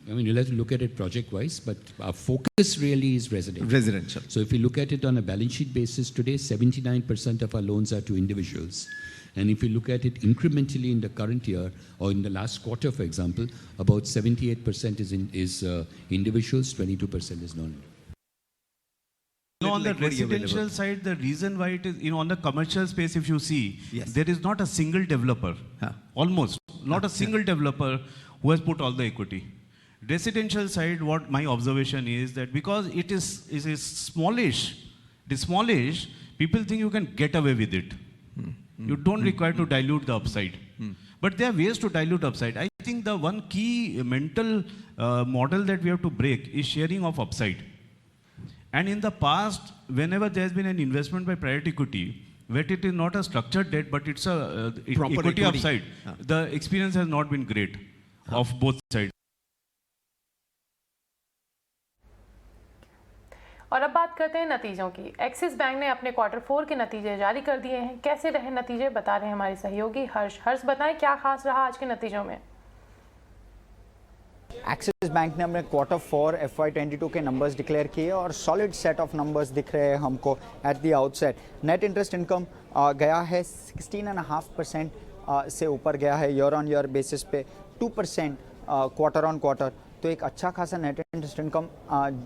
I mean, you'll have to look at it project-wise, but our focus really is residential. Residential. So if you look at it on a balance sheet basis today, 79% of our loans are to individuals. And if you look at it incrementally in the current year, or in the last quarter, for example, about 78% is individuals, 22% is non-individual. On the residential side, the reason why it is, on the commercial space, if you see, there is not a single developer, almost not a single developer who has put all the equity. Residential side, what my observation is that because it is smallish, people think you can get away with it. You don't require to dilute the upside. But there are ways to dilute upside. I think the one key mental model that we have to break is sharing of upside. And in the past, whenever there has been an investment by private equity, where it is not a structured debt, but it's a equity upside, the experience has not been great of both sides. और अब बात करते हैं नतीजों की। एक्सिस बैंक ने अपने क्वार्टर 4 के नतीजे जारी कर दिए हैं। कैसे रहे नतीजे बता रहे हैं हमारे सहयोगी हर्ष बताएं क्या खास रहा आज के नतीजों में। एक्सिस बैंक ने अपने क्वार्टर 4 FY22 के नंबर्स डिक्लेयर किए और सॉलिड सेट ऑफ नंबर्स दिख रहे हैं हमको at the outset. Net interest income गया है 16.5% से ऊपर गया है ईयर ऑन ईयर बेसिस पे, 2% क्वार्टर ऑन क्वार्टर। तो एक अच्छा खासा नेट इंटरेस्ट इनकम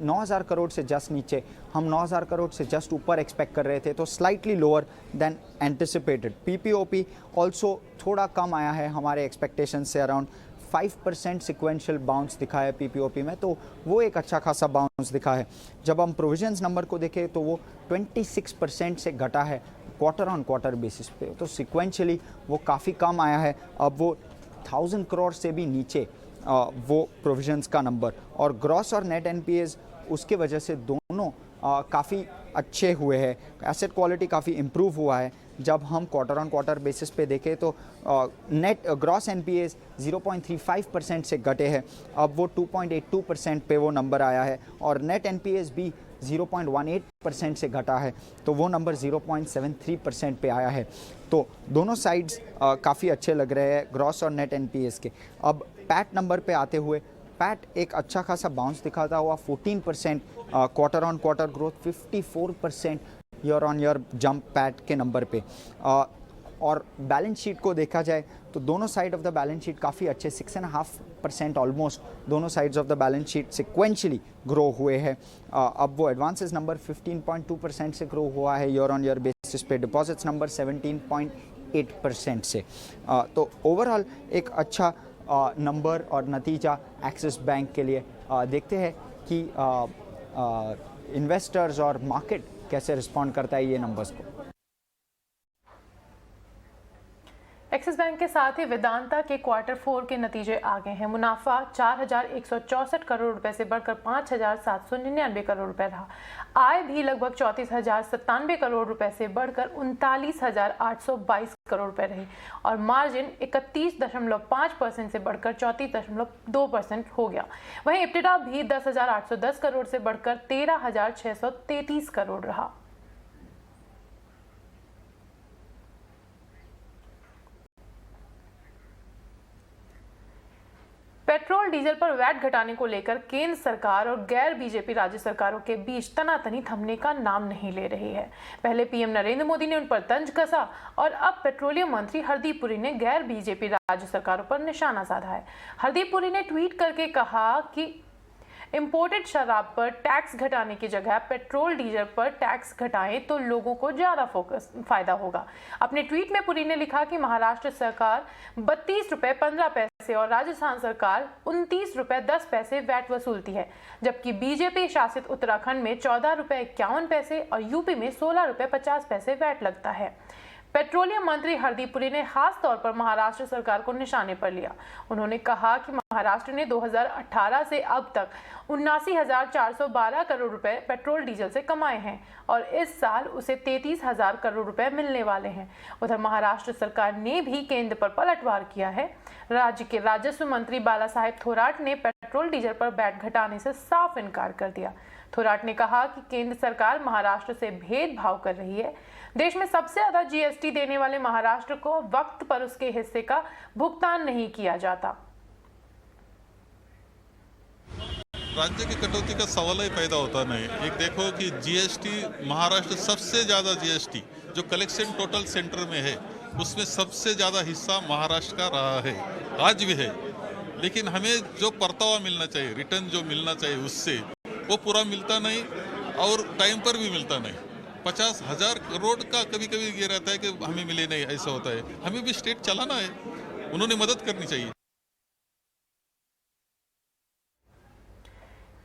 9,000 करोड़ से जस्ट नीचे, हम 9,000 करोड़ से जस्ट ऊपर एक्सपेक्ट कर रहे थे, तो slightly lower than anticipated. PPOP also थोड़ा कम आया है हमारे एक्सपेक्टेशन से, अराउंड 5% सिक्वेंशियल बाउंस दिखा है PPOP में, तो वो एक अच्छा खासा बाउंस दिखा है। जब हम प्रोविजंस नंबर को देखें तो वो 26% से घटा है क्वार्टर ऑन क्वार्टर बेसिस पे, तो सिक्वेंशियली वो काफ़ी कम आया है। अब वो 1,000 करोड़ से भी नीचे वो प्रोविजंस का नंबर, और ग्रॉस और नेट NPAs उसके वजह से दोनों काफ़ी अच्छे हुए हैं। एसेट क्वालिटी काफ़ी इम्प्रूव हुआ है। जब हम क्वार्टर ऑन क्वार्टर बेसिस पे देखें तो नेट ग्रॉस NPAs 0.35% से घटे हैं, अब वो 2.82% पे वो नंबर आया है, और नेट NPAs भी 0.18% से घटा है, तो वो नंबर 0.73% पे आया है। तो दोनों साइड्स काफ़ी अच्छे लग रहे हैं ग्रॉस और नेट NPAs के। अब पैट नंबर पे आते हुए, पैट एक अच्छा खासा बाउंस दिखाता हुआ 14% quarter on quarter growth, 54% year on year jump PAT के नंबर पे। और बैलेंस शीट को देखा जाए तो दोनों side of the balance sheet काफ़ी अच्छे, 6.5% ऑलमोस्ट दोनों sides of the balance sheet sequentially grow हुए हैं। अब वो एडवांसेस नंबर 15.2% से ग्रो हुआ है ईयर ऑन ईयर बेसिस पे, डिपॉजिट्स नंबर 17.8% से। तो ओवरऑल एक अच्छा नंबर और नतीजा एक्सिस बैंक के लिए। देखते हैं कि इन्वेस्टर्स और मार्केट कैसे रिस्पॉन्ड करता है ये नंबर्स को। एक्सिस बैंक के साथ ही वेदांता के क्वार्टर 4 के नतीजे आ गए हैं। मुनाफा 4,164 करोड़ रुपए से बढ़कर 5,799 करोड़ रुपए रहा। आय भी लगभग 34,097 करोड़ रुपए से बढ़कर 39,822 करोड़ रुपए रही, और मार्जिन 31.5% से बढ़कर 34.2% हो गया। वहीं इब्तिदा भी 10,810 करोड़ से बढ़कर 13,633 करोड़ रहा। पेट्रोल डीजल पर वैट घटाने को लेकर केंद्र सरकार और गैर बीजेपी राज्य सरकारों के बीच तनातनी थमने का नाम नहीं ले रही है। पहले पीएम नरेंद्र मोदी ने उन पर तंज कसा, और अब पेट्रोलियम मंत्री हरदीप पुरी ने गैर बीजेपी राज्य सरकारों पर निशाना साधा है। हरदीप पुरी ने ट्वीट करके कहा कि इंपोर्टेड शराब पर टैक्स घटाने की जगह पेट्रोल डीजल पर टैक्स घटाएं तो लोगों को ज़्यादा फायदा होगा। अपने ट्वीट में पुरी ने लिखा कि महाराष्ट्र सरकार 32 रुपये 15 पैसे और राजस्थान सरकार 29 रुपये 10 पैसे वैट वसूलती है, जबकि बीजेपी शासित उत्तराखंड में 14 रुपये 51 पैसे और यूपी में 16 रुपये 50 पैसे वैट लगता है। पेट्रोलियम मंत्री हरदीप पुरी ने खास तौर पर महाराष्ट्र सरकार को निशाने पर लिया। उन्होंने कहा कि महाराष्ट्र ने 2018 से अब तक 79,412 करोड़ रुपए पेट्रोल डीजल से कमाए हैं और इस साल उसे 33,000 करोड़ रुपए मिलने वाले हैं। उधर महाराष्ट्र सरकार ने भी केंद्र पर पलटवार किया है। राज्य के राजस्व मंत्री बालासाहेब थोराट ने पेट्रोल डीजल पर वैट घटाने से साफ इनकार कर दिया। थोराट ने कहा कि केंद्र सरकार महाराष्ट्र से भेदभाव कर रही है। देश में सबसे ज्यादा जीएसटी देने वाले महाराष्ट्र को वक्त पर उसके हिस्से का भुगतान नहीं किया जाता। राज्य की कटौती का सवाल ही पैदा होता नहीं। एक देखो कि जीएसटी महाराष्ट्र सबसे ज्यादा जीएसटी जो कलेक्शन टोटल सेंटर में है उसमें सबसे ज्यादा हिस्सा महाराष्ट्र का रहा है, आज भी है। लेकिन हमें जो परतावा मिलना चाहिए, रिटर्न जो मिलना चाहिए उससे वो पूरा मिलता नहीं और टाइम पर भी मिलता नहीं। 50,000 करोड़ का कभी कभी ये रहता है कि हमें मिले नहीं, ऐसा होता है। हमें भी स्टेट चलाना है, उन्होंने मदद करनी चाहिए।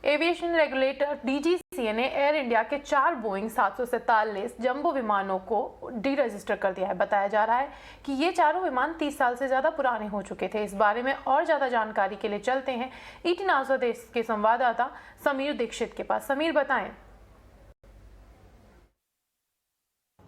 एविएशन रेगुलेटर डीजीसीए ने एयर इंडिया के 4 बोइंग 747 जंबो विमानों को डी रजिस्टर कर दिया है। बताया जा रहा है कि ये चारों विमान 30 साल से ज्यादा पुराने हो चुके थे। इस बारे में और ज्यादा जानकारी के लिए चलते हैं ईटी नाउ देश के संवाददाता समीर दीक्षित के पास। समीर, बताएं।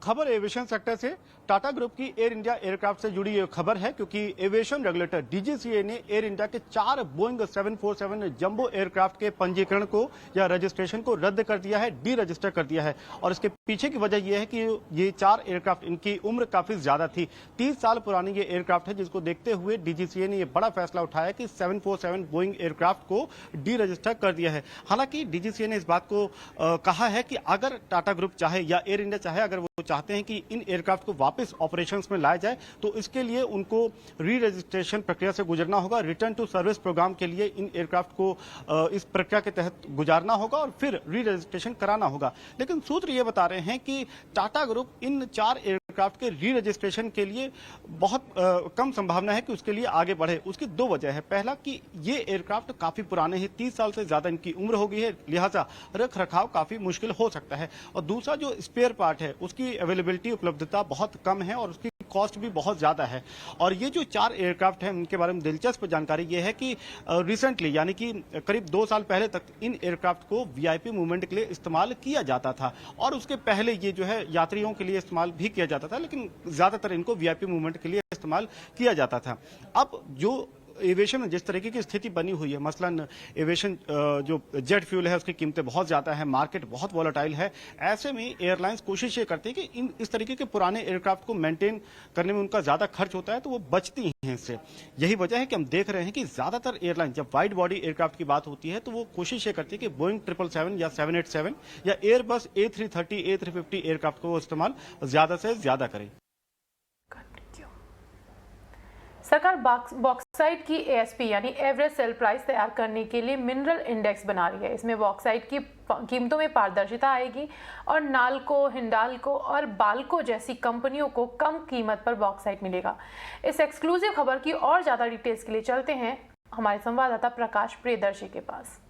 खबर एविएशन सेक्टर से टाटा ग्रुप की एयर इंडिया एयरक्राफ्ट से जुड़ी ये खबर है, क्योंकि एविएशन रेगुलेटर डीजीसीए ने एयर इंडिया के 4 बोइंग 747 जंबो एयरक्राफ्ट के पंजीकरण को या रजिस्ट्रेशन को रद्द कर दिया है, डी रजिस्टर कर दिया है। और इसके पीछे की वजह यह है कि ये 4 एयरक्राफ्ट, इनकी उम्र काफी ज्यादा थी। 30 साल पुरानी ये एयरक्राफ्ट है, जिसको देखते हुए डीजीसीए ने यह बड़ा फैसला उठाया कि 747 बोइंग एयरक्राफ्ट को डी रजिस्टर कर दिया है। हालांकि डीजीसीए ने इस बात को कहा है कि अगर टाटा ग्रुप चाहे या एयर इंडिया चाहे, अगर वो चाहते हैं कि इन एयरक्राफ्ट को वापस ऑपरेशंस में लाया जाए तो इसके लिए उनको री रजिस्ट्रेशन प्रक्रिया से गुजरना होगा। रिटर्न टू सर्विस प्रोग्राम के लिए इन एयरक्राफ्ट को इस प्रक्रिया के तहत गुजारना होगा और फिर री रजिस्ट्रेशन कराना होगा। लेकिन सूत्र ये बता रहे हैं कि टाटा ग्रुप इन 4 एयरक्राफ्ट के री रजिस्ट्रेशन के लिए बहुत कम संभावना है कि उसके लिए आगे बढ़े। उसकी 2 वजह है। पहला कि ये एयरक्राफ्ट काफी पुराने हैं, 30 साल से ज्यादा इनकी उम्र हो गई है, लिहाजा रख रखाव काफी मुश्किल हो सकता है। और दूसरा, जो स्पेयर पार्ट है उसकी अवेलेबिलिटी, उपलब्धता बहुत कम है और उसकी कॉस्ट भी बहुत ज्यादा है। और ये जो 4 एयरक्राफ्ट हैं उनके बारे में दिलचस्प जानकारी ये है कि रिसेंटली, यानी कि करीब 2 साल पहले तक इन एयरक्राफ्ट को वीआईपी मूवमेंट के लिए इस्तेमाल किया जाता था और उसके पहले ये जो है यात्रियों के लिए इस्तेमाल भी किया जाता था, लेकिन ज्यादातर इनको वीआईपी मूवमेंट के लिए इस्तेमाल किया जाता था। अब जो एविएशन में जिस तरीके की स्थिति बनी हुई है, मसलन एविएशन जो जेट फ्यूल है उसकी कीमतें बहुत ज्यादा है, मार्केट बहुत वॉलेटाइल है, ऐसे में एयरलाइंस कोशिश ये करती है कि इस तरीके के पुराने एयरक्राफ्ट को मेंटेन करने में उनका ज्यादा खर्च होता है, तो वो बचती हैं इससे। यही वजह है कि हम देख रहे हैं कि ज्यादातर एयरलाइन जब वाइड बॉडी एयरक्राफ्ट की बात होती है तो वो कोशिश ये करती है कि बोइंग 777 या 787 या एयरबस A330, A350 एयरक्राफ्ट को इस्तेमाल ज्यादा से ज्यादा करें। सरकार बॉक्साइट की एएसपी यानी एवरेज सेल प्राइस तैयार करने के लिए मिनरल इंडेक्स बना रही है। इसमें बॉक्साइट की कीमतों में पारदर्शिता आएगी और नाल्को, हिंडाल्को और बाल्को जैसी कंपनियों को कम कीमत पर बॉक्साइट मिलेगा। इस एक्सक्लूसिव खबर की और ज्यादा डिटेल्स के लिए चलते हैं हमारे संवाददाता प्रकाश प्रियदर्शी के पास।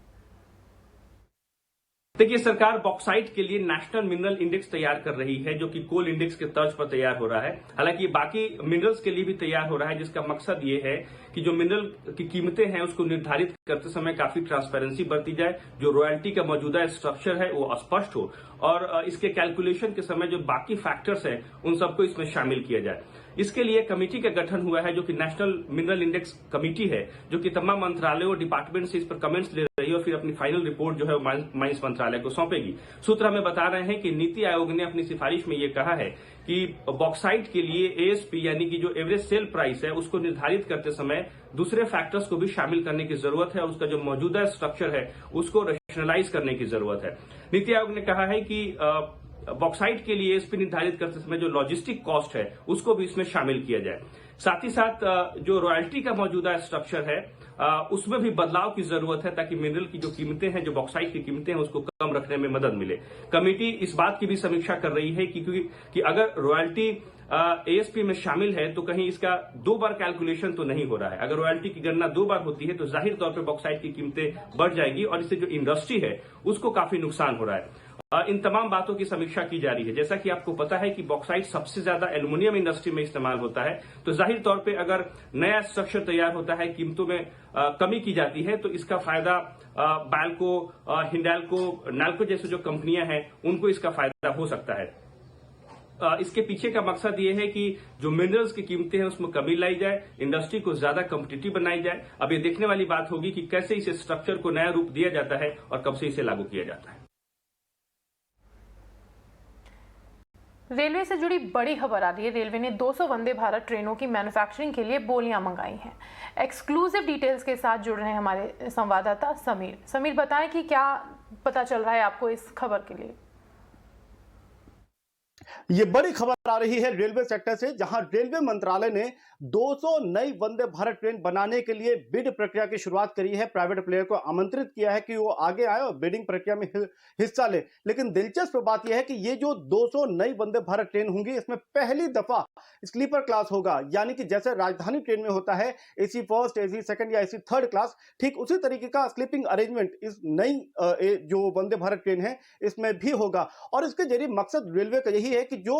देखिए, सरकार बॉक्साइट के लिए नेशनल मिनरल इंडेक्स तैयार कर रही है, जो कि कोल इंडेक्स के तर्ज पर तैयार हो रहा है। हालांकि बाकी मिनरल्स के लिए भी तैयार हो रहा है, जिसका मकसद ये है कि जो मिनरल की कीमतें हैं उसको निर्धारित करते समय काफी ट्रांसपेरेंसी बरती जाए, जो रॉयल्टी का मौजूदा स्ट्रक्चर है वो स्पष्ट हो और इसके कैलकुलेशन के समय जो बाकी फैक्टर्स हैं उन सबको इसमें शामिल किया जाए। इसके लिए कमेटी का गठन हुआ है, जो कि नेशनल मिनरल इंडेक्स कमेटी है, जो कि तमाम मंत्रालयों और डिपार्टमेंट से इस पर कमेंट्स ले रही है और फिर अपनी फाइनल रिपोर्ट जो है माइंस मंत्रालय को सौंपेगी। सूत्र हमें बता रहे हैं कि नीति आयोग ने अपनी सिफारिश में ये कहा है कि बॉक्साइट के लिए एएसपी यानी कि जो एवरेज सेल प्राइस है उसको निर्धारित करते समय दूसरे फैक्टर्स को भी शामिल करने की जरूरत है और उसका जो मौजूदा स्ट्रक्चर है उसको रैशनलाइज करने की जरूरत है। नीति आयोग ने कहा है कि बॉक्साइट के लिए एएसपी निर्धारित करते समय जो लॉजिस्टिक कॉस्ट है उसको भी इसमें शामिल किया जाए। साथ ही साथ जो रॉयल्टी का मौजूदा स्ट्रक्चर है उसमें भी बदलाव की जरूरत है, ताकि मिनरल की जो कीमतें हैं, जो बॉक्साइट की कीमतें हैं, उसको कम रखने में मदद मिले। कमेटी इस बात की भी समीक्षा कर रही है कि अगर रॉयल्टी एएसपी में शामिल है तो कहीं इसका 2 बार कैलकुलेशन तो नहीं हो रहा है। अगर रॉयल्टी की गणना 2 बार होती है तो जाहिर तौर पर बॉक्साइट की कीमतें बढ़ जाएगी और इससे जो इंडस्ट्री है उसको काफी नुकसान हो रहा है। इन तमाम बातों की समीक्षा की जा रही है। जैसा कि आपको पता है कि बॉक्साइट सबसे ज्यादा एल्युमिनियम इंडस्ट्री में इस्तेमाल होता है, तो जाहिर तौर पे अगर नया स्ट्रक्चर तैयार होता है, कीमतों में कमी की जाती है, तो इसका फायदा बैल्को, हिंडाल्को, नाल्को जैसे जो कंपनियां हैं उनको इसका फायदा हो सकता है। इसके पीछे का मकसद ये है कि जो मिनरल्स की कीमतें हैं उसमें कमी लाई जाए, इंडस्ट्री को ज्यादा कॉम्पिटिटिव बनाई जाए। अब ये देखने वाली बात होगी कि कैसे इस स्ट्रक्चर को नया रूप दिया जाता है और कब से इसे लागू किया जाता है। रेलवे से जुड़ी बड़ी खबर आ रही है। रेलवे ने 200 वंदे भारत ट्रेनों की मैन्युफैक्चरिंग के लिए बोलियां मंगाई हैं। एक्सक्लूसिव डिटेल्स के साथ जुड़ रहे हैं हमारे संवाददाता समीर। समीर, बताएं कि क्या पता चल रहा है आपको इस खबर के लिए। ये बड़ी खबर आ रही है रेलवे सेक्टर से, जहां रेलवे मंत्रालय ने 200 नई वंदे भारत ट्रेन बनाने के लिए बिड प्रक्रिया की शुरुआत करी है। प्राइवेट प्लेयर को आमंत्रित किया है कि वो आगे आए और बिडिंग प्रक्रिया में हिस्सा ले। लेकिन दिलचस्प बात यह है कि ये जो 200 नई वंदे भारत ट्रेन होंगी, इसमें पहली दफा स्लीपर क्लास होगा, यानी कि जैसे राजधानी ट्रेन में होता है एसी फर्स्ट, एसी सेकंड या एसी थर्ड क्लास, ठीक उसी तरीके का स्लीपिंग अरेंजमेंट इस नई जो वंदे भारत ट्रेन है इसमें भी होगा। और इसके जरिए मकसद रेलवे का यही है कि जो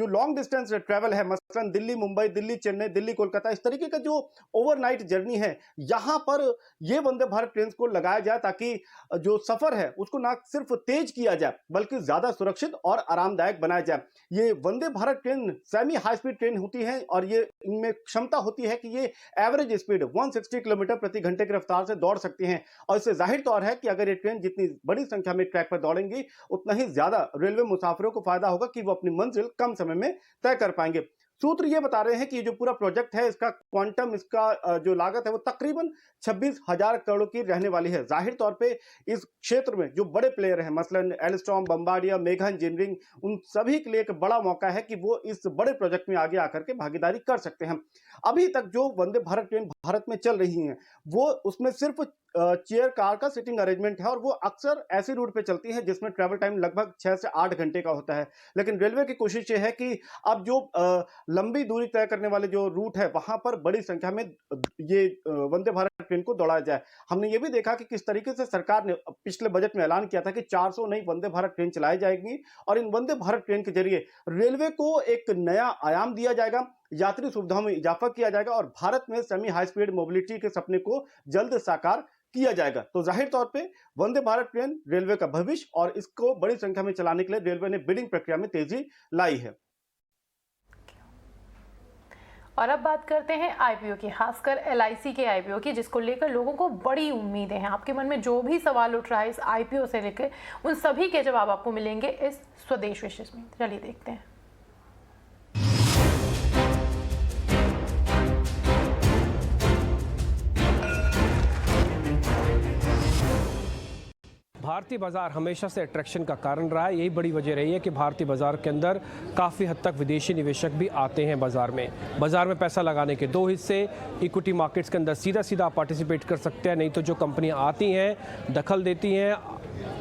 लॉन्ग डिस्टेंस ट्रैवल है, मसलन दिल्ली मुंबई, दिल्ली चेन्नई, दिल्ली कोलकाता, इस तरीके का जो ओवरनाइट जर्नी है, यहां पर ये वंदे भारत ट्रेन को लगाया जाए ताकि जो सफर है उसको ना सिर्फ तेज किया जाए बल्कि ज्यादा सुरक्षित और आरामदायक बनाया जाए। ये Vande Bharat train semi high speed train होती है और ये इनमें क्षमता होती है कि ये एवरेज स्पीड 160 किलोमीटर प्रति घंटे की रफ्तार से दौड़ सकती हैं। और इससे जाहिर तौर है कि अगर ये ट्रेन जितनी बड़ी संख्या में ट्रैक पर दौड़ेंगी उतना ही ज्यादा रेलवे मुसाफिरों को फायदा होगा कि वो अपनी मंजिल कम समय में तय कर पाएंगे। सूत्र ये बता रहे हैं कि ये जो पूरा प्रोजेक्ट है, इसका क्वांटम, इसका जो लागत है वो तकरीबन 26,000 करोड़ की रहने वाली है। जाहिर तौर पे इस क्षेत्र में जो बड़े प्लेयर हैं, मसलन एल्स्टॉम, बम्बार्डियर, मेगा इंजीनियरिंग, उन सभी के लिए एक बड़ा मौका है कि वो इस बड़े प्रोजेक्ट में आगे आकर के भागीदारी कर सकते हैं। अभी तक जो वंदे भारत ट्रेन भारत में चल रही है वो उसमें सिर्फ चेयर कार का सिटिंग अरेंजमेंट है और वो अक्सर ऐसी रूट पे चलती है जिसमें ट्रैवल टाइम लगभग 6 से 8 घंटे का होता है। लेकिन रेलवे की कोशिश ये है कि अब जो लंबी दूरी तय करने वाले जो रूट है वहां पर बड़ी संख्या में ये वंदे भारत ट्रेन को दौड़ाया जाए। हमने ये भी देखा कि किस तरीके से सरकार ने पिछले बजट में ऐलान किया था कि 400 नई वंदे भारत ट्रेन चलाई जाएगी और इन वंदे भारत ट्रेन के जरिए रेलवे को एक नया आयाम दिया जाएगा, यात्री सुविधाओं में इजाफा किया जाएगा और भारत में सेमी हाई स्पीड मोबिलिटी के सपने को जल्द साकार किया जाएगा। तो जाहिर तौर पे वंदे भारत ट्रेन रेलवे का भविष्य और इसको बड़ी संख्या में चलाने के लिए रेलवे ने बिडिंग प्रक्रिया में तेजी लाई है। और अब बात करते हैं आईपीओ की, खासकर एलआईसी के आईपीओ की, जिसको लेकर लोगों को बड़ी उम्मीदें हैं। आपके मन में जो भी सवाल उठ रहा है इस आईपीओ से लेकर, उन सभी के जवाब आपको मिलेंगे इस स्वदेश विशेष में। चलिए देखते हैं। भारतीय बाज़ार हमेशा से अट्रैक्शन का कारण रहा है। यही बड़ी वजह रही है कि भारतीय बाज़ार के अंदर काफ़ी हद तक विदेशी निवेशक भी आते हैं बाज़ार में पैसा लगाने के 2 हिस्से। इक्विटी मार्केट्स के अंदर सीधा आप पार्टिसिपेट कर सकते हैं, नहीं तो जो कंपनियां आती हैं, दखल देती हैं,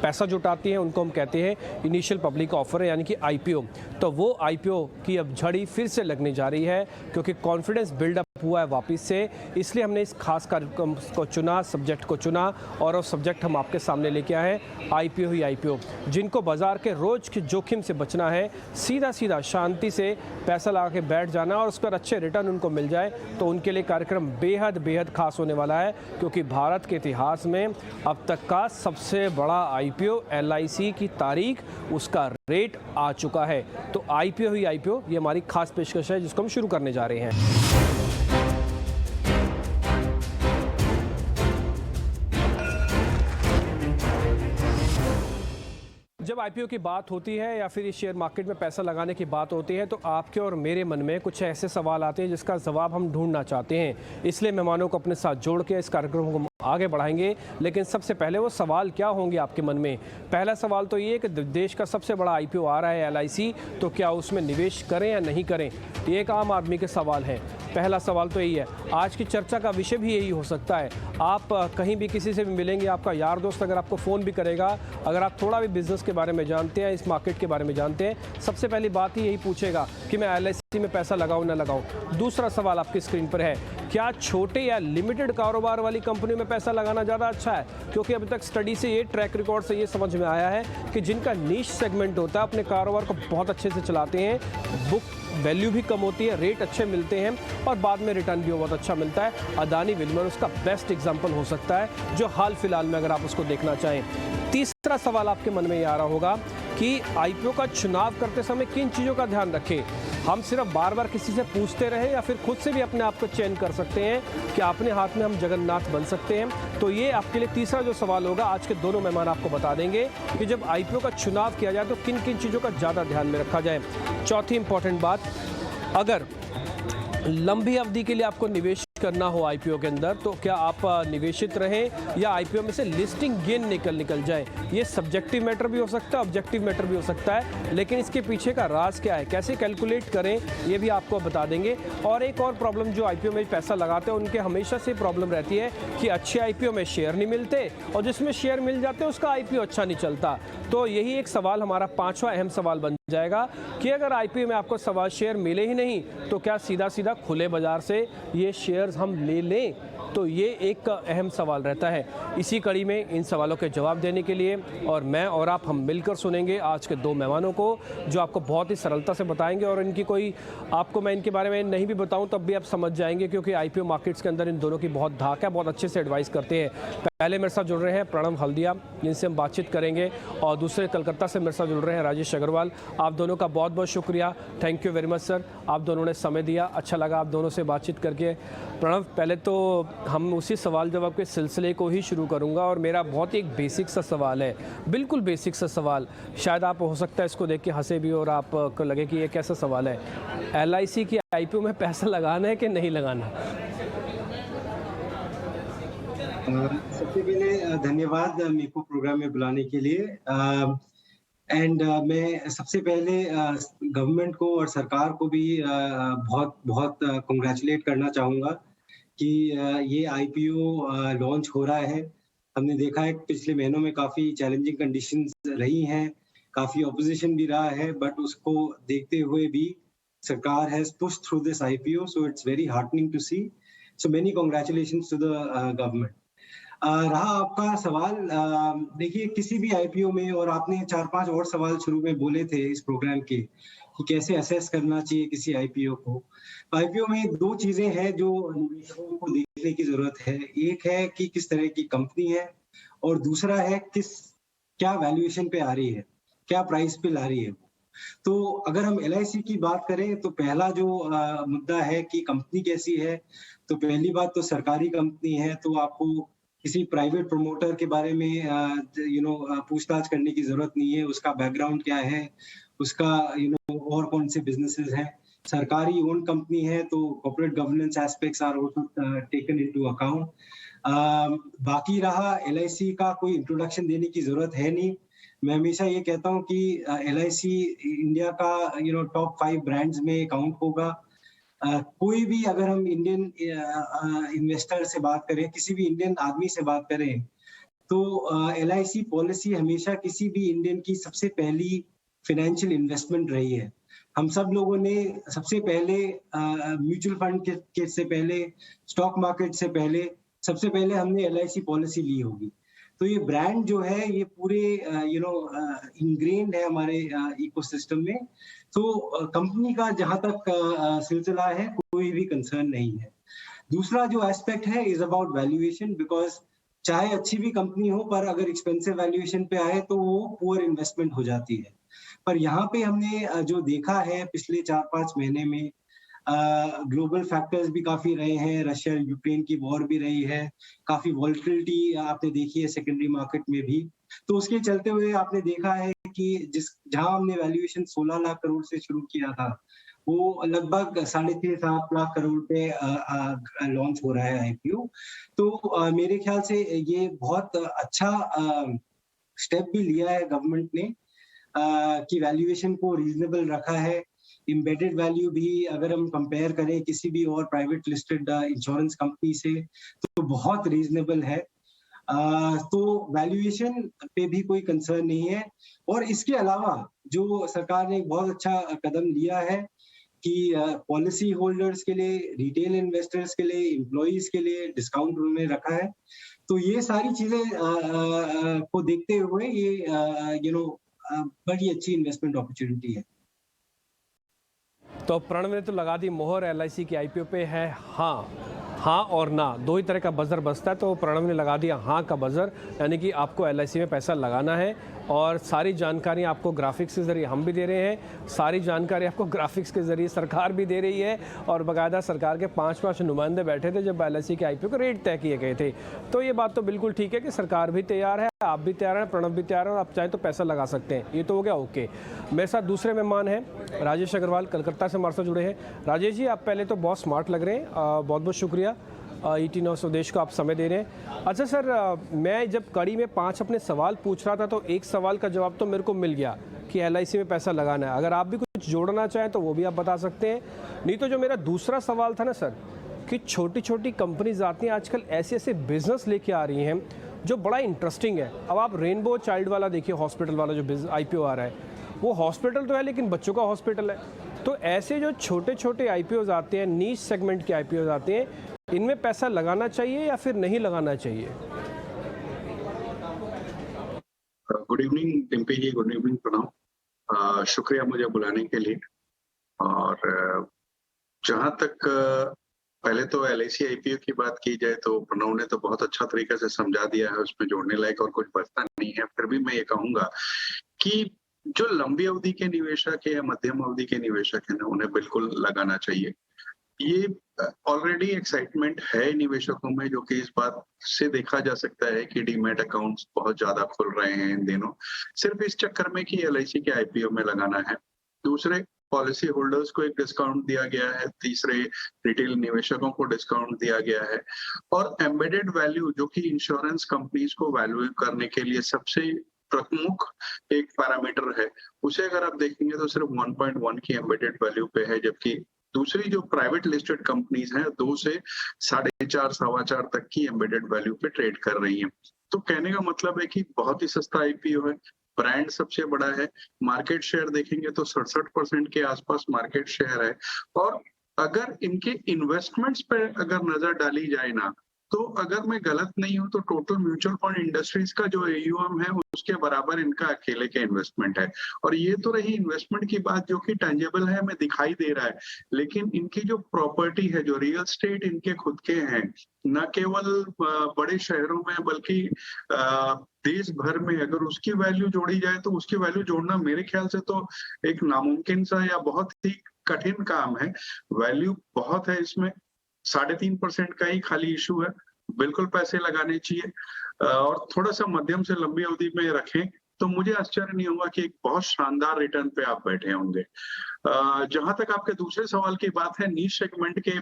पैसा जुटाती हैं, उनको हम कहते हैं इनिशियल पब्लिक ऑफर, यानी कि आईपीओ। तो वो आईपीओ की अब झड़ी फिर से लगने जा रही है क्योंकि कॉन्फिडेंस बिल्डअप हुआ है वापस से। इसलिए हमने इस खास कार्यक्रम को चुना, सब्जेक्ट को चुना और वो सब्जेक्ट हम आपके सामने लेके आए हैं, आईपीओ ही आईपीओ। जिनको बाजार के रोज के जोखिम से बचना है, सीधा शांति से पैसा लगा के बैठ जाना और उस पर अच्छे रिटर्न उनको मिल जाए, तो उनके लिए कार्यक्रम बेहद खास होने वाला है। क्योंकि भारत के इतिहास में अब तक का सबसे बड़ा आईपीओ एलआईसी की तारीख, उसका रेट आ चुका है। तो आईपीओ ही आईपीओ, ये हमारी खास पेशकश है जिसको हम शुरू करने जा रहे हैं। जब आईपीओ की बात होती है या फिर इस शेयर मार्केट में पैसा लगाने की बात होती है, तो आपके और मेरे मन में कुछ ऐसे सवाल आते हैं जिसका जवाब हम ढूंढना चाहते हैं। इसलिए मेहमानों को अपने साथ जोड़ के इस कार्यक्रम को आगे बढ़ाएंगे। लेकिन सबसे पहले वो सवाल क्या होंगे आपके मन में? पहला सवाल तो ये कि देश का सबसे बड़ा आईपीओ आ रहा है एलआईसी, तो क्या उसमें निवेश करें या नहीं करें? ये एक आम आदमी के सवाल है। पहला सवाल तो यही है। आज की चर्चा का विषय भी यही हो सकता है। आप कहीं भी किसी से भी मिलेंगे, आपका यार दोस्त अगर आपको फ़ोन भी करेगा, अगर आप थोड़ा भी बिजनेस के बारे बारे में जानते हैं, इस मार्केट के बारे में जानते हैं, सबसे पहली बात ही यही पूछेगा कि मैं LIC में पैसा लगाऊं ना लगाऊं। दूसरा सवाल आपकी स्क्रीन पर है, क्या छोटे या लिमिटेड कारोबार वाली कंपनी में पैसा लगाना ज़्यादा अच्छा है? क्योंकि अभी तक स्टडी से ये ट्रैक रिकॉर्ड से ये समझ में आया है कि जिनका नीश सेगमेंट होता है अपने कारोबार को बहुत अच्छे से चलाते हैं, बुक वैल्यू भी कम होती है, रेट अच्छे मिलते हैं और बाद में रिटर्न भी बहुत अच्छा मिलता है। अदानी विल्मर उसका बेस्ट एग्जाम्पल हो सकता है, जो हाल फिलहाल में अगर आप उसको देखना चाहें। तीसरा सवाल आपके मन में ये आ रहा होगा कि IPO का चुनाव करते समय किन चीज़ों का ध्यान रखें? हम सिर्फ बार बार किसी से पूछते रहें या फिर खुद से भी अपने आप को चयन कर सकते हैं कि अपने हाथ में हम जगन्नाथ बन सकते हैं? तो ये आपके लिए तीसरा जो सवाल होगा, आज के दोनों मेहमान आपको बता देंगे कि जब IPO का चुनाव किया जाए तो किन किन चीज़ों का ज़्यादा ध्यान में रखा जाए। चौथी इंपॉर्टेंट बात, अगर लंबी अवधि के लिए आपको निवेश करना हो IPO के अंदर, तो क्या आप निवेशित रहें या IPO में से लिस्टिंग गेन निकल जाए? ये सब्जेक्टिव मैटर भी हो सकता है, ऑब्जेक्टिव मैटर भी हो सकता है, लेकिन इसके पीछे का राज क्या है, कैसे कैलकुलेट करें, ये भी आपको बता देंगे। और एक और प्रॉब्लम जो IPO में पैसा लगाते हैं उनके हमेशा से प्रॉब्लम रहती है कि अच्छे IPO में शेयर नहीं मिलते और जिसमें शेयर मिल जाते हैं उसका IPO अच्छा नहीं चलता। तो यही एक सवाल हमारा पांचवा अहम सवाल बन जाएगा कि अगर IPO में आपको शेयर मिले ही नहीं तो क्या सीधा सीधा खुले बाजार से ये शेयर्स हम ले लें? तो ये एक अहम सवाल रहता है। इसी कड़ी में इन सवालों के जवाब देने के लिए और मैं और आप हम मिलकर सुनेंगे आज के दो मेहमानों को, जो आपको बहुत ही सरलता से बताएंगे और इनकी कोई आपको मैं इनके बारे में नहीं भी बताऊं तब भी आप समझ जाएंगे, क्योंकि IPO मार्केट्स के अंदर इन दोनों की बहुत धाक है, बहुत अच्छे से एडवाइस करते हैं। पहले मेरे साथ जुड़ रहे हैं प्रणव हल्दिया, जिनसे हम बातचीत करेंगे, और दूसरे कलकत्ता से मेरे साथ जुड़ रहे हैं राजेश अग्रवाल। आप दोनों का बहुत बहुत शुक्रिया, thank you very much sir, आप दोनों ने समय दिया, अच्छा लगा आप दोनों से बातचीत करके। प्रणव, पहले तो हम उसी सवाल जवाब के सिलसिले को ही शुरू करूंगा और मेरा बहुत ही एक बेसिक सा सवाल है, बिल्कुल बेसिक सा सवाल, शायद आप हो सकता है इसको देख के हंसे भी और आपको लगे कि ये कैसा सवाल है। LIC की IPO में पैसा लगाना है कि नहीं लगाना? सबसे पहले धन्यवाद मेरे को प्रोग्राम में बुलाने के लिए। मैं सबसे पहले गवर्नमेंट को और सरकार को भी बहुत बहुत कंग्रेचुलेट करना चाहूँगा कि ये IPO लॉन्च हो रहा है। हमने देखा है पिछले महीनों में काफ़ी चैलेंजिंग कंडीशंस रही हैं, काफ़ी ऑपोजिशन भी रहा है, बट उसको देखते हुए भी सरकार has pushed through this IPO, so it's very heartening to see. So many congratulations to the government. रहा आपका सवाल, देखिए किसी भी IPO में, और आपने 4-5 और सवाल शुरू में बोले थे इस प्रोग्राम के कि कैसे असेस करना चाहिए किसी IPO को। IPO में दो चीजें हैं जो निवेशकों को देखने की जरूरत है, एक है कि किस तरह की कंपनी है और दूसरा है क्या वैल्यूएशन पे आ रही है, क्या प्राइस पे ला रही है। तो अगर हम LIC की बात करें तो पहला जो मुद्दा है कि कंपनी कैसी है, तो पहली बात तो सरकारी कंपनी है, तो आपको किसी प्राइवेट प्रमोटर के बारे में पूछताछ करने की जरूरत नहीं है, उसका बैकग्राउंड क्या है, उसका और कौन से बिजनेसेस हैं। सरकारी ओन कंपनी है तो corporate governance aspects are also taken into account. बाकी रहा LIC का कोई इंट्रोडक्शन देने की जरूरत है नहीं। मैं हमेशा ये कहता हूँ कि LIC इंडिया का टॉप 5 ब्रांड्स में काउंट होगा। कोई भी अगर हम इंडियन इन्वेस्टर से बात करें, किसी भी इंडियन आदमी से बात करें, तो LIC पॉलिसी हमेशा किसी भी इंडियन की सबसे पहली फाइनेंशियल इन्वेस्टमेंट रही है। हम सब लोगों ने सबसे पहले म्यूचुअल फंड के से पहले, स्टॉक मार्केट से पहले, सबसे पहले हमने LIC पॉलिसी ली होगी। तो ये ब्रांड जो है ये पूरे इनग्रेन्ड है हमारे इकोसिस्टम में। तो कंपनी का जहां तक सिलसिला है कोई भी कंसर्न नहीं है। दूसरा जो एस्पेक्ट है इज अबाउट वैल्यूएशन, बिकॉज चाहे अच्छी भी कंपनी हो पर अगर एक्सपेंसिव वैल्यूएशन पे आए तो वो पुअर इन्वेस्टमेंट हो जाती है। पर यहाँ पे हमने जो देखा है पिछले 4-5 महीने में, ग्लोबल फैक्टर्स भी काफी रहे हैं, रशिया यूक्रेन की वॉर भी रही है, काफी वॉलेटिलिटी आपने देखी है सेकेंडरी मार्केट में भी। तो उसके चलते हुए आपने देखा है कि जहां हमने वैल्यूएशन 16 लाख करोड़ से शुरू किया था, वो लगभग 6.5-7 लाख करोड़ पे लॉन्च हो रहा है IPO। तो मेरे ख्याल से ये बहुत अच्छा स्टेप भी लिया है गवर्नमेंट ने कि वैल्यूएशन को रीजनेबल रखा है। एम्बेडेड वैल्यू भी अगर हम कंपेयर करें किसी भी और प्राइवेट लिस्टेड इंश्योरेंस कंपनी से तो बहुत रीजनेबल है। तो वैल्यूएशन पे भी कोई कंसर्न नहीं है। और इसके अलावा जो सरकार ने एक बहुत अच्छा कदम लिया है कि पॉलिसी होल्डर्स के लिए, रिटेल इन्वेस्टर्स के लिए, एम्प्लॉइज के लिए डिस्काउंट उन्होंने रखा है। तो ये सारी चीजें को देखते हुए ये बड़ी अच्छी इन्वेस्टमेंट अपॉर्चुनिटी है। तो प्रणव ने तो लगा दी मोहर, एलआईसी की आईपीओ पे है हाँ और ना, दो ही तरह का बजर बजता है। तो प्रणव ने लगा दिया हाँ का बजर, यानी कि आपको एलआईसी में पैसा लगाना है। और सारी जानकारी आपको ग्राफिक्स के ज़रिए हम भी दे रहे हैं, सारी जानकारी आपको ग्राफिक्स के ज़रिए सरकार भी दे रही है। और बाकायदा सरकार के 5 नुमाइंदे बैठे थे जब एलआईसी के आईपीओ के रेट तय किए गए थे। तो ये बात तो बिल्कुल ठीक है कि सरकार भी तैयार है, आप भी तैयार हैं, प्रणव भी तैयार है, और आप चाहें तो पैसा लगा सकते हैं। ये तो हो गया ओके। मेरे साथ दूसरे मेहमान हैं राजेश अग्रवाल, कलकत्ता से हमारे साथ जुड़े हैं। राजेश जी, आप पहले तो बहुत स्मार्ट लग रहे हैं, बहुत बहुत शुक्रिया ET Now स्वदेश को आप समय दे रहे हैं। अच्छा सर, मैं जब कड़ी में 5 अपने सवाल पूछ रहा था तो एक सवाल का जवाब तो मेरे को मिल गया कि एलआईसी में पैसा लगाना है। अगर आप भी कुछ जोड़ना चाहें तो वो भी आप बता सकते हैं। नहीं तो जो मेरा दूसरा सवाल था ना सर, कि छोटी छोटी कंपनीज आती हैं आजकल, ऐसे ऐसे बिजनेस लेके आ रही हैं जो बड़ा इंटरेस्टिंग है। अब आप रेनबो चाइल्ड वाला देखिए, हॉस्पिटल वाला जो आईपीओ आ रहा है, वो हॉस्पिटल तो है लेकिन बच्चों का हॉस्पिटल है। तो ऐसे जो छोटे छोटे आईपीओज आते हैं, नीश सेगमेंट के आईपीओज आते हैं, इनमें पैसा लगाना चाहिए या फिर नहीं लगाना चाहिए? गुड इवनिंग डिम्पी जी, गुड इवनिंग प्रणव, शुक्रिया मुझे बुलाने के लिए। और जहां तक पहले तो एलआईसी आईपीओ की बात की जाए तो प्रणव ने तो बहुत अच्छा तरीके से समझा दिया है, उसमें जोड़ने लायक और कुछ बचता नहीं है। फिर भी मैं ये कहूंगा कि जो लंबी अवधि के निवेशक है या मध्यम अवधि के निवेशक है ना, उन्हें बिल्कुल लगाना चाहिए। ये ऑलरेडी एक्साइटमेंट है निवेशकों में, जो कि इस बात से देखा जा सकता है कि डीमैट अकाउंट्स बहुत ज्यादा खुल रहे हैं इन दिनों, सिर्फ इस चक्कर में कि एलआईसी के आईपीओ में लगाना है। दूसरे, पॉलिसी होल्डर्स को एक डिस्काउंट दिया गया है। तीसरे, रिटेल निवेशकों को डिस्काउंट दिया गया है। और एम्बेडेड वैल्यू, जो कि इंश्योरेंस कंपनीज को वैल्यू करने के लिए सबसे प्रमुख एक पैरामीटर है, उसे अगर आप देखेंगे तो सिर्फ 1.1 की एम्बेडेड वैल्यू पे है, जबकि दूसरी जो प्राइवेट लिस्टेड कंपनीज हैं 2 से 4.5 सवा 4 तक की एम्बेडेड वैल्यू पे ट्रेड कर रही हैं। तो कहने का मतलब है कि बहुत ही सस्ता आईपीओ है, ब्रांड सबसे बड़ा है, मार्केट शेयर देखेंगे तो 67% के आसपास मार्केट शेयर है। और अगर इनके इन्वेस्टमेंट्स पे अगर नजर डाली जाए ना, तो अगर मैं गलत नहीं हूं तो टोटल म्यूचुअल फंड इंडस्ट्रीज का जो AUM है उसके बराबर इनका अकेले के इन्वेस्टमेंट है। और ये तो रही इन्वेस्टमेंट की बात, जो कि टेंजेबल है, हमें दिखाई दे रहा है, लेकिन इनकी जो प्रॉपर्टी है, जो रियल स्टेट इनके खुद के हैं, न केवल बड़े शहरों में बल्कि देश भर में, अगर उसकी वैल्यू जोड़ी जाए तो उसकी वैल्यू जोड़ना मेरे ख्याल से तो एक नामुमकिन सा या बहुत ही कठिन काम है। वैल्यू बहुत है इसमें, 3.5% का ही खाली इशू है। बिल्कुल पैसे लगाने चाहिए और थोड़ा सा मध्यम से लंबी अवधि में रखें तो मुझे आश्चर्य नहीं होगा कि एक बहुत शानदार रिटर्न पे आप बैठे होंगे। जहां तक आपके दूसरे सवाल की बात है, नीश सेगमेंट के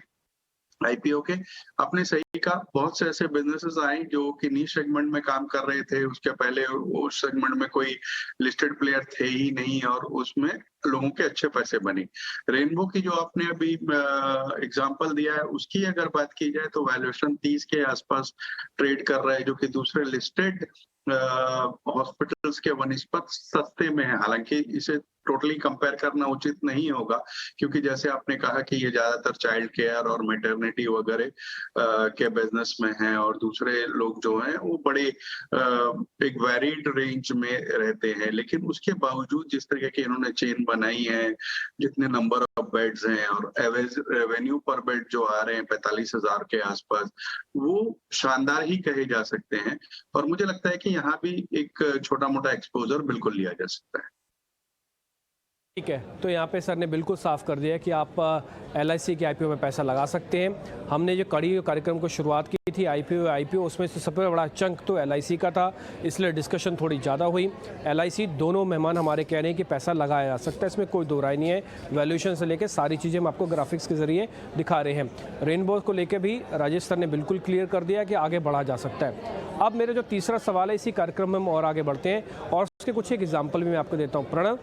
आईपीओ के, आपने सही कहा, बहुत से ऐसे बिजनेसेस आए जो कि नीश सेगमेंट में काम कर रहे थे। उसके पहले उस सेगमेंट में कोई लिस्टेड प्लेयर थे ही नहीं और उसमें लोगों के अच्छे पैसे बने। रेनबो की जो आपने अभी एग्जांपल दिया है, उसकी अगर बात की जाए तो वैल्यूएशन 30 के आसपास ट्रेड कर रहा है, जो कि दूसरे लिस्टेड हॉस्पिटल्स के वनिस्पत सस्ते में है। हालांकि इसे टोटली कंपेयर करना उचित नहीं होगा, क्योंकि जैसे आपने कहा कि ये ज्यादातर चाइल्ड केयर और मैटरनिटी वगैरह के बिजनेस में हैं, और दूसरे लोग जो हैं वो बड़े एक वैरिड रेंज में रहते हैं। लेकिन उसके बावजूद जिस तरीके की इन्होंने चेन बनाई है, जितने नंबर ऑफ बेड्स हैं और एवरेज रेवेन्यू पर बेड जो आ रहे हैं 45,000 के आसपास, वो शानदार ही कहे जा सकते हैं। और मुझे लगता है कि यहाँ भी एक छोटा मोटा एक्सपोजर बिल्कुल लिया जा सकता है। ठीक है, तो यहाँ पे सर ने बिल्कुल साफ कर दिया कि आप LIC के IPO में पैसा लगा सकते हैं। हमने जो कड़ी कार्यक्रम को शुरुआत की थी IPO, उसमें से सबसे बड़ा चंक तो LIC का था, इसलिए डिस्कशन थोड़ी ज़्यादा हुई। LIC दोनों मेहमान हमारे कह रहे हैं कि पैसा लगाया जा सकता है, इसमें कोई दो राय नहीं है। वैल्यूएशन से लेकर सारी चीज़ें हम आपको ग्राफिक्स के ज़रिए दिखा रहे हैं। रेनबो को लेकर भी राजेश सर ने बिल्कुल क्लियर कर दिया कि आगे बढ़ा जा सकता है। अब मेरा जो तीसरा सवाल है, इसी कार्यक्रम में हम और आगे बढ़ते हैं और उसके कुछ एक एग्जाम्पल भी मैं आपको देता हूँ। प्रणव,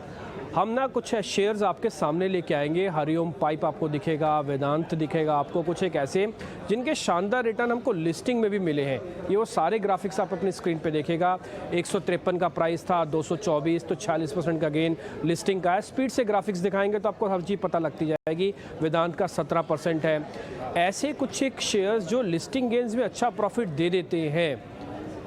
हम ना कुछ शेयर्स आपके सामने लेके आएंगे। हरिओम पाइप आपको दिखेगा, वेदांत दिखेगा आपको, कुछ एक ऐसे जिनके शानदार रिटर्न हमको लिस्टिंग में भी मिले हैं। ये वो सारे ग्राफिक्स आप अपनी स्क्रीन पे देखेगा। 153 का प्राइस था, 224, तो 46% का गेन लिस्टिंग का है। स्पीड से ग्राफिक्स दिखाएंगे तो आपको हर चीज़ पता लगती जाएगी। वेदांत का 17% है। ऐसे कुछ एक शेयर्स जो लिस्टिंग गेन्स में अच्छा प्रॉफिट दे देते हैं,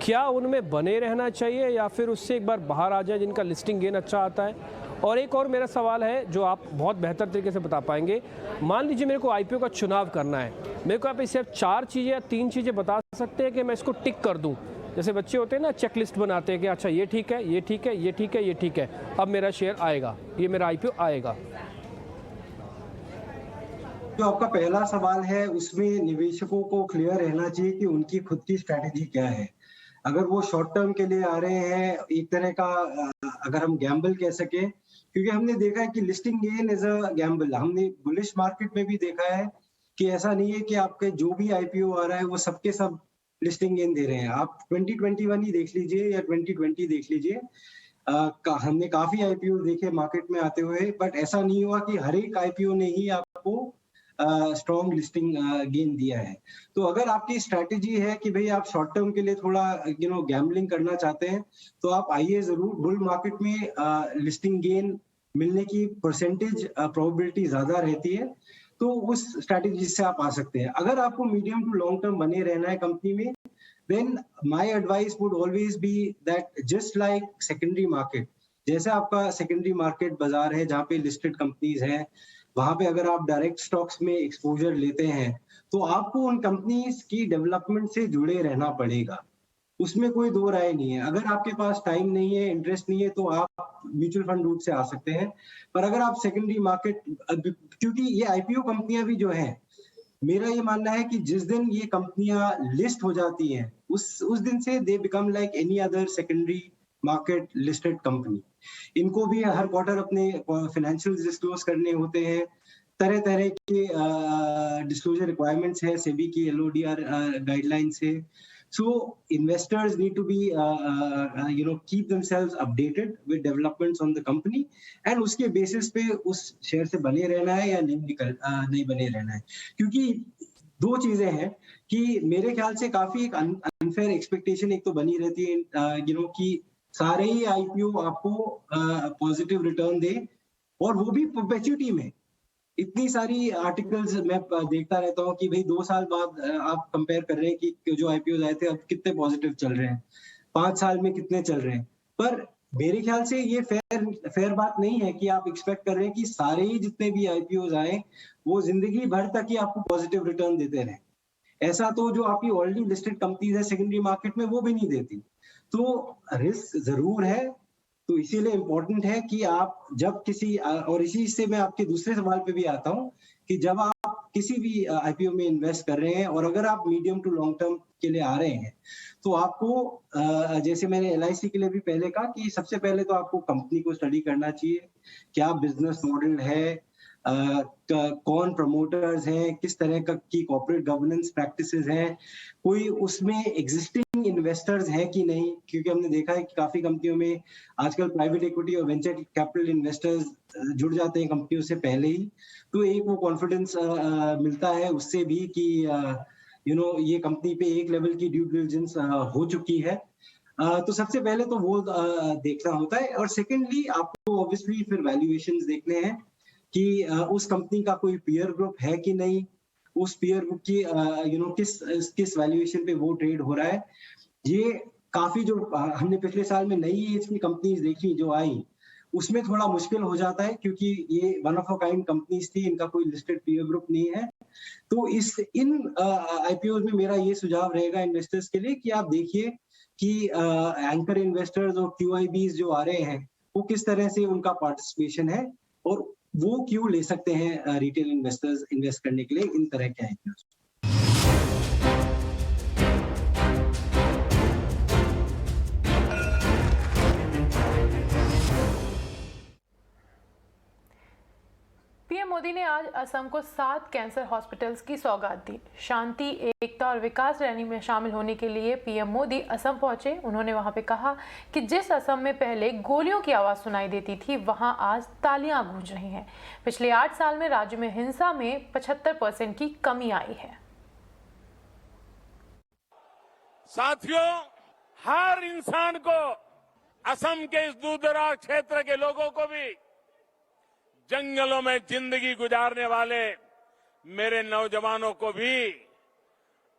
क्या उनमें बने रहना चाहिए या फिर उससे एक बार बाहर आ जाए जिनका लिस्टिंग गेन अच्छा आता है? और एक और मेरा सवाल है जो आप बहुत बेहतर तरीके से बता पाएंगे। मान लीजिए मेरे को आईपीओ का चुनाव करना है, मेरे को आप इसे 4 चीज़ें या 3 चीज़ें बता सकते हैं कि मैं इसको टिक कर दूं? जैसे बच्चे होते हैं ना, चेकलिस्ट बनाते हैं कि अच्छा ये ठीक है, ये ठीक है, ये ठीक है, ये ठीक है, अब मेरा शेयर आएगा, ये मेरा आईपीओ आएगा। जो आपका पहला सवाल है उसमें निवेशकों को क्लियर रहना चाहिए कि उनकी खुद की स्ट्रैटेजी क्या है। अगर वो शॉर्ट टर्म के लिए आ रहे हैं, एक तरह का अगर हम गैम्बल कह सके, क्योंकि हमने देखा है कि listing gain is a gamble. हमने बुलिश मार्केट में भी देखा है कि ऐसा नहीं है कि आपके जो भी आईपीओ आ रहा है वो सबके सब लिस्टिंग गेन दे रहे हैं। आप 2021 ही देख लीजिए या 2020 देख लीजिए, हमने काफी आईपीओ देखे मार्केट में आते हुए, बट ऐसा नहीं हुआ कि हर एक आईपीओ ने ही आपको स्ट्रॉन्ग लिस्टिंग गेन दिया है। तो अगर आपकी स्ट्रैटेजी है कि भाई आप शॉर्ट टर्म के लिए थोड़ा गैम्बलिंग करना चाहते हैं, तो आप आइए जरूर। बुल मार्केट में लिस्टिंग गेन मिलने की परसेंटेज प्रोबेबिलिटी ज्यादा रहती है, तो उस स्ट्रैटेजी से आप आ सकते हैं। अगर आपको मीडियम टू लॉन्ग टर्म बने रहना है कंपनी में, then my advice would always be that just like secondary market, जैसे आपका सेकेंडरी मार्केट बाजार है जहाँ पे लिस्टेड कंपनीज हैं, वहां पे अगर आप डायरेक्ट स्टॉक्स में एक्सपोजर लेते हैं तो आपको उन कंपनीज की डेवलपमेंट से जुड़े रहना पड़ेगा, उसमें कोई दो राय नहीं है। अगर आपके पास टाइम नहीं है, इंटरेस्ट नहीं है, तो आप म्यूचुअल फंड रूट से आ सकते हैं। पर अगर आप सेकेंडरी मार्केट, क्योंकि ये आईपीओ कंपनियां भी जो है, मेरा ये मानना है कि जिस दिन ये कंपनियां लिस्ट हो जाती हैं उस दिन से they become like any other secondary market listed company. इनको भी हर क्वार्टर अपने फाइनेंशियल्स डिस्क्लोज करने होते हैं, तरह तरह के डिस्क्लोजर रिक्वायरमेंट्स है, सेबी की एलओडीआर गाइडलाइंस है। So investors need to be keep themselves updated with developments on the company, and उसके बेसिस पे उस शेयर से बने रहना है या नहीं बने रहना है। क्योंकि दो चीजें हैं कि मेरे ख्याल से काफी एक अनफेयर एक्सपेक्टेशन एक तो बनी रहती है कि सारे ही आईपीओ आपको पॉजिटिव रिटर्न दे, और वो भी परपेचुइटी में। इतनी सारी आर्टिकल्स मैं देखता रहता हूँ कि भाई 2 साल बाद आप कंपेयर कर रहे हैं कि जो आईपीओ आए थे अब कितने पॉजिटिव चल रहे हैं, 5 साल में कितने चल रहे हैं। पर मेरे ख्याल से ये फेयर बात नहीं है कि आप एक्सपेक्ट कर रहे हैं कि सारे ही जितने भी आईपीओ आए वो जिंदगी भर तक ही आपको पॉजिटिव रिटर्न देते रहे। ऐसा तो जो आपकी ऑलरेडी लिस्टेड कंपनीज है सेकेंडरी मार्केट में वो भी नहीं देती। तो रिस्क जरूर है, तो इसीलिए इम्पोर्टेंट है कि आप जब किसी, और इसी से मैं आपके दूसरे सवाल पे भी आता हूँ कि जब आप किसी भी आईपीओ में इन्वेस्ट कर रहे हैं और अगर आप मीडियम टू लॉन्ग टर्म के लिए आ रहे हैं, तो आपको जैसे मैंने एलआईसी के लिए भी पहले कहा कि सबसे पहले तो आपको कंपनी को स्टडी करना चाहिए, क्या बिजनेस मॉडल है, कौन प्रमोटर्स हैं, किस तरह की कॉर्पोरेट गवर्नेंस प्रैक्टिसेस हैं, कोई उसमें एग्जिस्टिंग इन्वेस्टर्स हैं कि नहीं, क्योंकि हमने देखा है कि काफी कंपनियों में आजकल प्राइवेट इक्विटी और वेंचर कैपिटल इन्वेस्टर्स जुड़ जाते हैं कंपनियों से पहले ही। तो एक वो कॉन्फिडेंस मिलता है उससे भी कि ये कंपनी पे एक लेवल की ड्यू डिलिजेंस हो चुकी है। तो सबसे पहले तो वो देखना होता है, और सेकेंडली आपको ऑब्वियसली फिर वैल्यूएशंस देखने हैं कि उस कंपनी का कोई पीयर ग्रुप है कि नहीं, उस पीयर ग्रुप की किस वैल्यूएशन पे वो ट्रेड हो रहा है। ये काफी जो हमने पिछले साल में नई एज की कंपनीज देखी जो आई, उसमें थोड़ा मुश्किल हो जाता है क्योंकि ये one of a kind companies थी, इनका कोई लिस्टेड पीयर ग्रुप नहीं है। तो इन आईपीओ में मेरा ये सुझाव रहेगा इन्वेस्टर्स के लिए कि आप देखिए कि एंकर इन्वेस्टर्स और क्यूआईबीज जो आ रहे हैं वो किस तरह से उनका पार्टिसिपेशन है, और वो क्यों ले सकते हैं रिटेल इन्वेस्टर्स इन्वेस्ट करने के लिए इन तरह के आईपीओ। पीएम मोदी ने आज असम को 7 कैंसर हॉस्पिटल्स की सौगात दी। शांति, एकता और विकास रैली में शामिल होने के लिए पीएम मोदी असम पहुंचे। उन्होंने वहां पे कहा कि जिस असम में पहले गोलियों की आवाज सुनाई देती थी, वहां आज तालियां गूंज रही हैं। पिछले 8 साल में राज्य में हिंसा में 75% की कमी आई है। साथियों, हर इंसान को, असम के इस दूरदराज क्षेत्र के लोगों को भी, जंगलों में जिंदगी गुजारने वाले मेरे नौजवानों को भी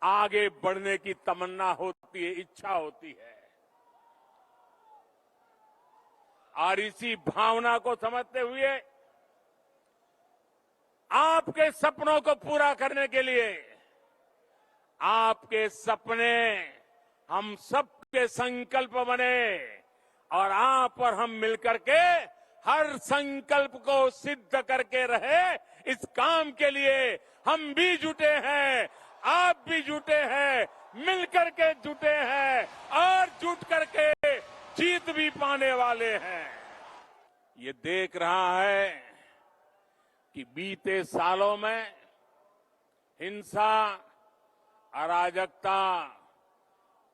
आगे बढ़ने की तमन्ना होती है, इच्छा होती है। और इसी भावना को समझते हुए आपके सपनों को पूरा करने के लिए, आपके सपने हम सबके संकल्प बने और आप और हम मिलकर के हर संकल्प को सिद्ध करके रहे। इस काम के लिए हम भी जुटे हैं, आप भी जुटे हैं, मिलकर के जुटे हैं और जुट करके जीत भी पाने वाले हैं। ये देख रहा है कि बीते सालों में हिंसा, अराजकता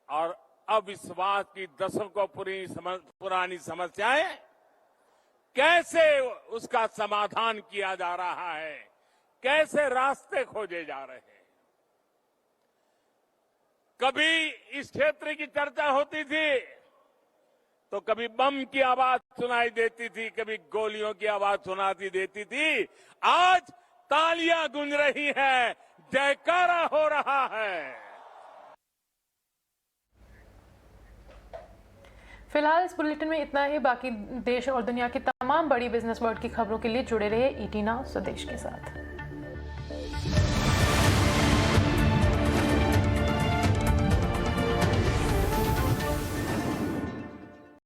और अविश्वास की दशकों पुरानी समस्याएं कैसे उसका समाधान किया जा रहा है, कैसे रास्ते खोजे जा रहे हैं। कभी इस क्षेत्र की चर्चा होती थी तो कभी बम की आवाज सुनाई देती थी, कभी गोलियों की आवाज सुनाती देती थी। आज तालियां गूंज रही हैं, जयकारा हो रहा है। फिलहाल इस बुलेटिन में इतना ही। बाकी देश और दुनिया की तमाम बड़ी बिजनेस वर्ल्ड की खबरों के लिए जुड़े रहे ET Now स्वदेश के साथ।